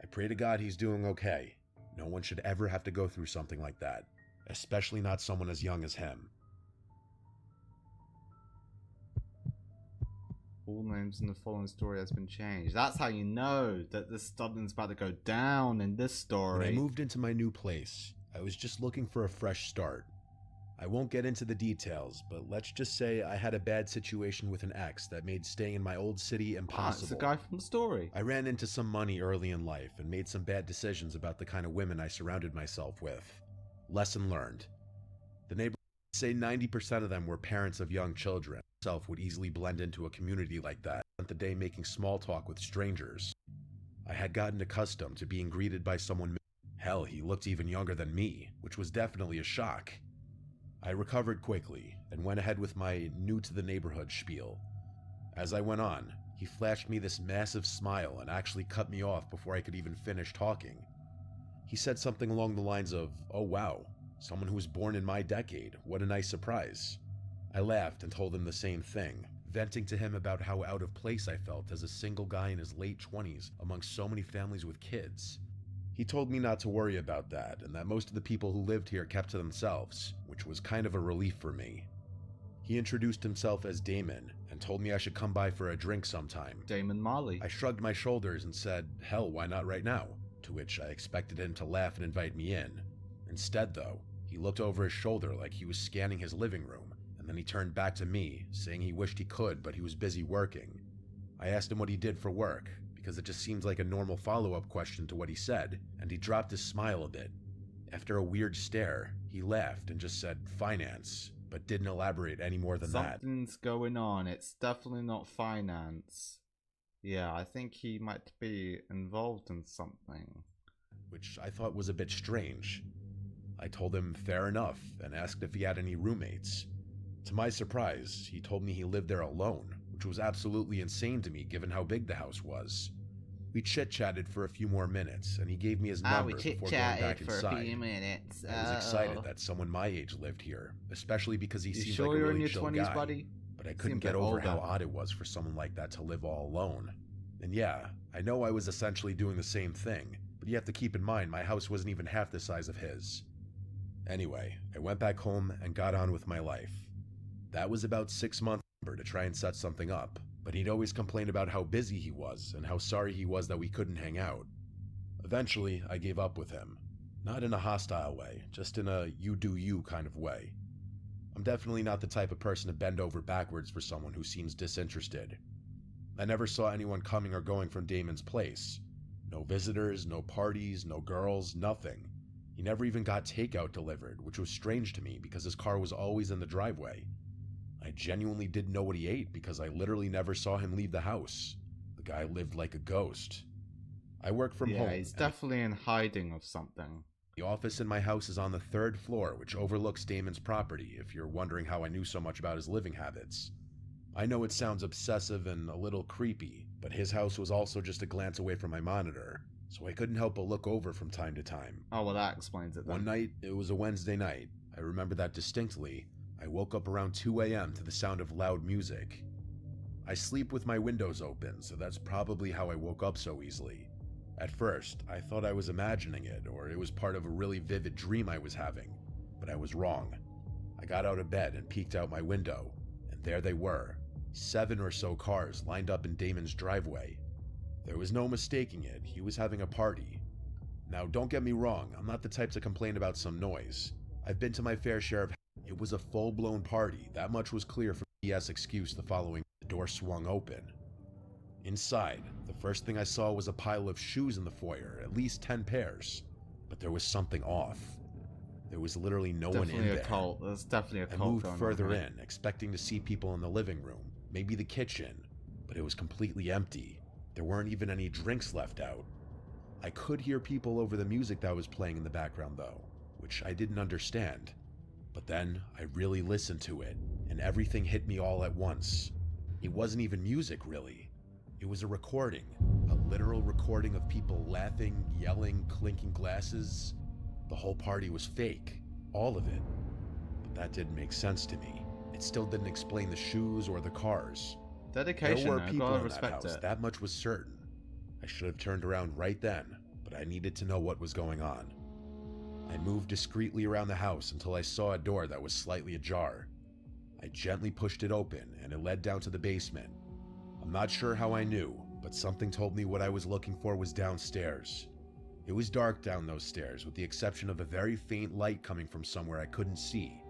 I pray to God he's doing okay. No one should ever have to go through something like that, especially not someone as young as him. All names in the following story has been changed. That's how you know that this something's about to go down in this story. When I moved into my new place, I was just looking for a fresh start. I won't get into the details, but let's just say I had a bad situation with an ex that made staying in my old city impossible. It's the guy from the story. I ran into some money early in life and made some bad decisions about the kind of women I surrounded myself with. Lesson learned. The neighbors say 90% of them were parents of young children. Myself would easily blend into a community like that. I spent the day making small talk with strangers. I had gotten accustomed to being greeted by someone. Hell, he looked even younger than me, which was definitely a shock. I recovered quickly and went ahead with my new-to-the-neighborhood spiel. As I went on, he flashed me this massive smile and actually cut me off before I could even finish talking. He said something along the lines of, "Oh wow, someone who was born in my decade, what a nice surprise." I laughed and told him the same thing, venting to him about how out of place I felt as a single guy in his late 20s amongst so many families with kids. He told me not to worry about that, and that most of the people who lived here kept to themselves, which was kind of a relief for me. He introduced himself as Damon, and told me I should come by for a drink sometime. Damon Marley. I shrugged my shoulders and said, hell, why not right now? To which I expected him to laugh and invite me in. Instead, though, he looked over his shoulder like he was scanning his living room, and then he turned back to me, saying he wished he could, but he was busy working. I asked him what he did for work, because it just seemed like a normal follow-up question to what he said, and he dropped his smile a bit. After a weird stare, he laughed and just said, finance, but didn't elaborate any more than that. Something's going on. It's definitely not finance. Yeah, I think he might be involved in something. Which I thought was a bit strange. I told him fair enough and asked if he had any roommates. To my surprise, he told me he lived there alone, which was absolutely insane to me given how big the house was. We chit-chatted for a few more minutes, and he gave me his number before going back inside. A few minutes. I was excited that someone my age lived here, especially because he seemed sure like a you're in really your chill 20s, guy. buddy? But I couldn't get over how odd it was for someone like that to live all alone. And yeah, I know I was essentially doing the same thing, but you have to keep in mind my house wasn't even half the size of his. Anyway, I went back home and got on with my life. That was about 6 months to try and set something up, but he'd always complain about how busy he was and how sorry he was that we couldn't hang out. Eventually, I gave up with him. Not in a hostile way, just in a you do you kind of way. I'm definitely not the type of person to bend over backwards for someone who seems disinterested. I never saw anyone coming or going from Damon's place. No visitors, no parties, no girls, nothing. He never even got takeout delivered, which was strange to me because his car was always in the driveway. I genuinely didn't know what he ate because I literally never saw him leave the house. The guy lived like a ghost. I work from home. Yeah, he's definitely in hiding of something. The office in my house is on the 3rd floor, which overlooks Damon's property, if you're wondering how I knew so much about his living habits. I know it sounds obsessive and a little creepy, but his house was also just a glance away from my monitor, so I couldn't help but look over from time to time. Oh, well, that explains it then. One night, it was a Wednesday night. I remember that distinctly. I woke up around 2 a.m. to the sound of loud music. I sleep with my windows open, so that's probably how I woke up so easily. At first, I thought I was imagining it, or it was part of a really vivid dream I was having, but I was wrong. I got out of bed and peeked out my window, and there they were, 7 or so cars lined up in Damon's driveway. There was no mistaking it, he was having a party. Now, don't get me wrong, I'm not the type to complain about some noise. I've been to my fair share of. It was a full-blown party, that much was clear from the BS excuse the following. The door swung open. Inside, the first thing I saw was a pile of shoes in the foyer, at least 10 pairs. But there was something off. There was literally no one in there. Definitely a cult. There's definitely a cult. I moved further in, expecting to see people in the living room, maybe the kitchen, but it was completely empty. There weren't even any drinks left out. I could hear people over the music that was playing in the background though, which I didn't understand. But then I really listened to it, and everything hit me all at once. It wasn't even music, really. It was a recording, a literal recording of people laughing, yelling, clinking glasses. The whole party was fake, all of it. But that didn't make sense to me. It still didn't explain the shoes or the cars. Dedication, There were I people gotta in that respect house, it. that much was certain. I should have turned around right then, but I needed to know what was going on. I moved discreetly around the house until I saw a door that was slightly ajar. I gently pushed it open, and it led down to the basement. I'm not sure how I knew, but something told me what I was looking for was downstairs. It was dark down those stairs, with the exception of a very faint light coming from somewhere I couldn't see.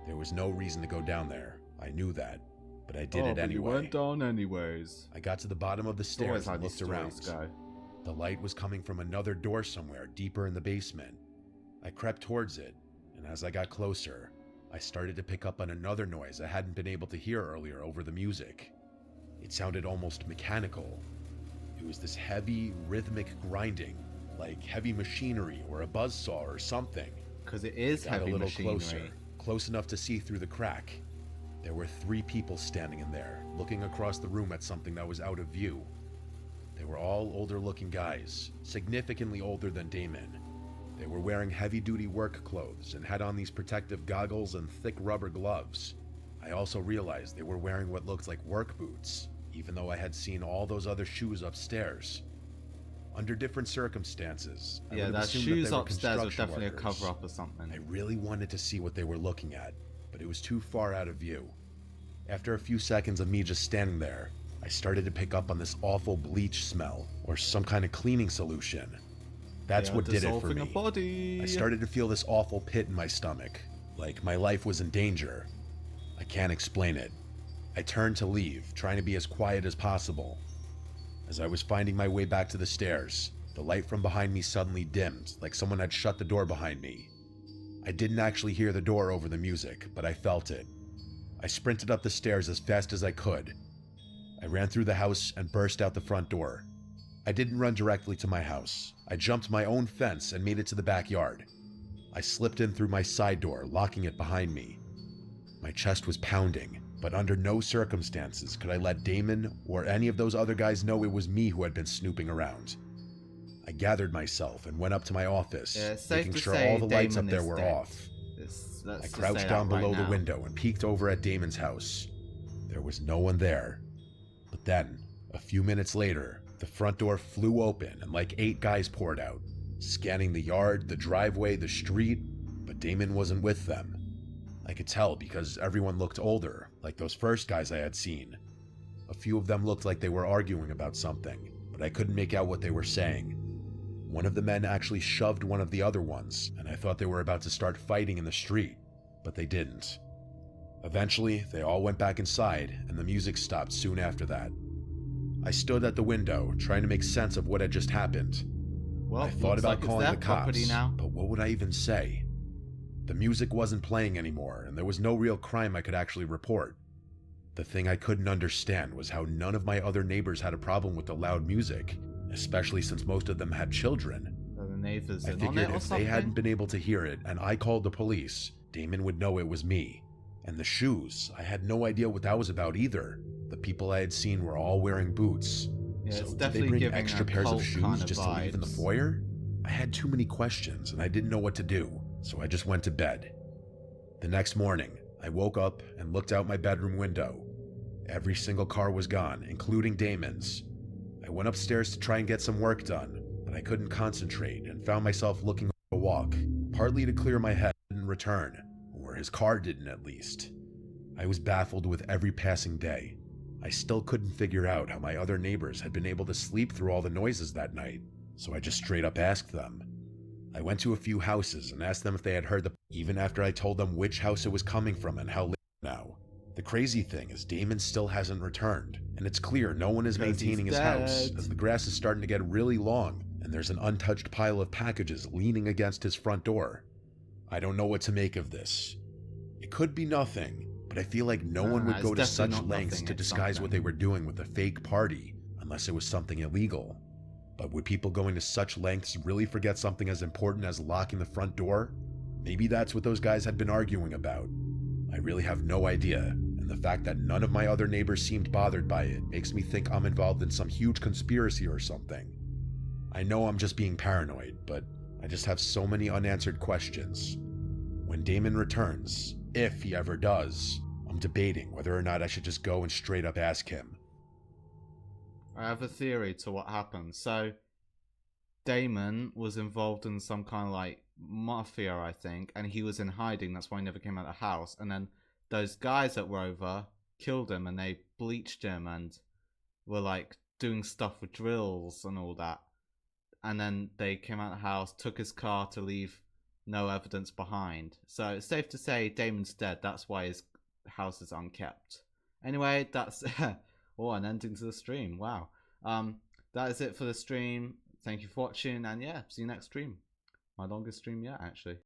There was no reason to go down there. I knew that, but I did it but anyway. you went down anyways. I got to the bottom of the It's always stairs how and these looked around. stories go. The light was coming from another door somewhere deeper in the basement. I crept towards it, and as I got closer, I started to pick up on another noise I hadn't been able to hear earlier over the music. It sounded almost mechanical. It was this heavy, rhythmic grinding, like heavy machinery or a buzzsaw or something. Because it is I got heavy a little machinery. closer, close enough to see through the crack. There were 3 people standing in there, looking across the room at something that was out of view. They were all older-looking guys, significantly older than Damon. They were wearing heavy-duty work clothes and had on these protective goggles and thick rubber gloves. I also realized they were wearing what looked like work boots, even though I had seen all those other shoes upstairs. Under different circumstances, I Yeah, would have that assumed shoes that they were upstairs was construction definitely workers. a cover-up or something. I really wanted to see what they were looking at, but it was too far out of view. After a few seconds of me just standing there, I started to pick up on this awful bleach smell, or some kind of cleaning solution. That's They are what did it for dissolving a me. body. I started to feel this awful pit in my stomach, like my life was in danger. I can't explain it. I turned to leave, trying to be as quiet as possible. As I was finding my way back to the stairs, the light from behind me suddenly dimmed, like someone had shut the door behind me. I didn't actually hear the door over the music, but I felt it. I sprinted up the stairs as fast as I could. I ran through the house and burst out the front door. I didn't run directly to my house. I jumped my own fence and made it to the backyard. I slipped in through my side door, locking it behind me. My chest was pounding, but under no circumstances could I let Damon or any of those other guys know it was me who had been snooping around. I gathered myself and went up to my office, Yeah, it's safe making to sure say all the lights Damon up there is were dead. off. Let's I just crouched say down that right below the now. window and peeked over at Damon's house. There was no one there. But then, a few minutes later, the front door flew open and like 8 guys poured out, scanning the yard, the driveway, the street, but Damon wasn't with them. I could tell because everyone looked older, like those first guys I had seen. A few of them looked like they were arguing about something, but I couldn't make out what they were saying. One of the men actually shoved one of the other ones, and I thought they were about to start fighting in the street, but they didn't. Eventually, they all went back inside, and the music stopped soon after that. I stood at the window, trying to make sense of what had just happened. Well, I thought looks about like it's calling their the property cops, now. but what would I even say? The music wasn't playing anymore, and there was no real crime I could actually report. The thing I couldn't understand was how none of my other neighbors had a problem with the loud music, especially since most of them had children. So the neighbors I in on figured it or if something. they hadn't been able to hear it and I called the police, Damon would know it was me. And the shoes, I had no idea what that was about either. The people I had seen were all wearing boots. Yeah, So it's did they definitely bring giving extra a pairs of cult shoes kind of just to leave in the vibes. foyer? I had too many questions and I didn't know what to do, so I just went to bed. The next morning, I woke up and looked out my bedroom window. Every single car was gone, including Damon's. I went upstairs to try and get some work done, but I couldn't concentrate and found myself looking for a walk, partly to clear my head and return, or his car didn't at least. I was baffled with every passing day. I still couldn't figure out how my other neighbors had been able to sleep through all the noises that night, so I just straight up asked them. I went to a few houses and asked them if they had heard even after I told them which house it was coming from and how late now. The crazy thing is Damon still hasn't returned, and it's clear no one is Because he's maintaining his house, dead. as the grass is starting to get really long, and there's an untouched pile of packages leaning against his front door. I don't know what to make of this. It could be nothing, but I feel like no one would it's go to definitely such not lengths nothing, to it's disguise what they something. were doing with a fake party, unless it was something illegal. But would people going to such lengths really forget something as important as locking the front door? Maybe that's what those guys had been arguing about. I really have no idea, and the fact that none of my other neighbors seemed bothered by it makes me think I'm involved in some huge conspiracy or something. I know I'm just being paranoid, but I just have so many unanswered questions. When Damon returns, if he ever does, I'm debating whether or not I should just go and straight up ask him. I have a theory to what happened. So, Damon was involved in some kind of like mafia, I think, and he was in hiding. That's why he never came out of the house. And then those guys that were over killed him, and they bleached him and were like doing stuff with drills and all that. And then they came out of the house, took his car to leave no evidence behind. So it's safe to say Damon's dead. That's why his house is unkept. Anyway, that's an ending to the stream. Wow. That is it for the stream. Thank you for watching, and yeah, see you next stream. My longest stream yet, actually.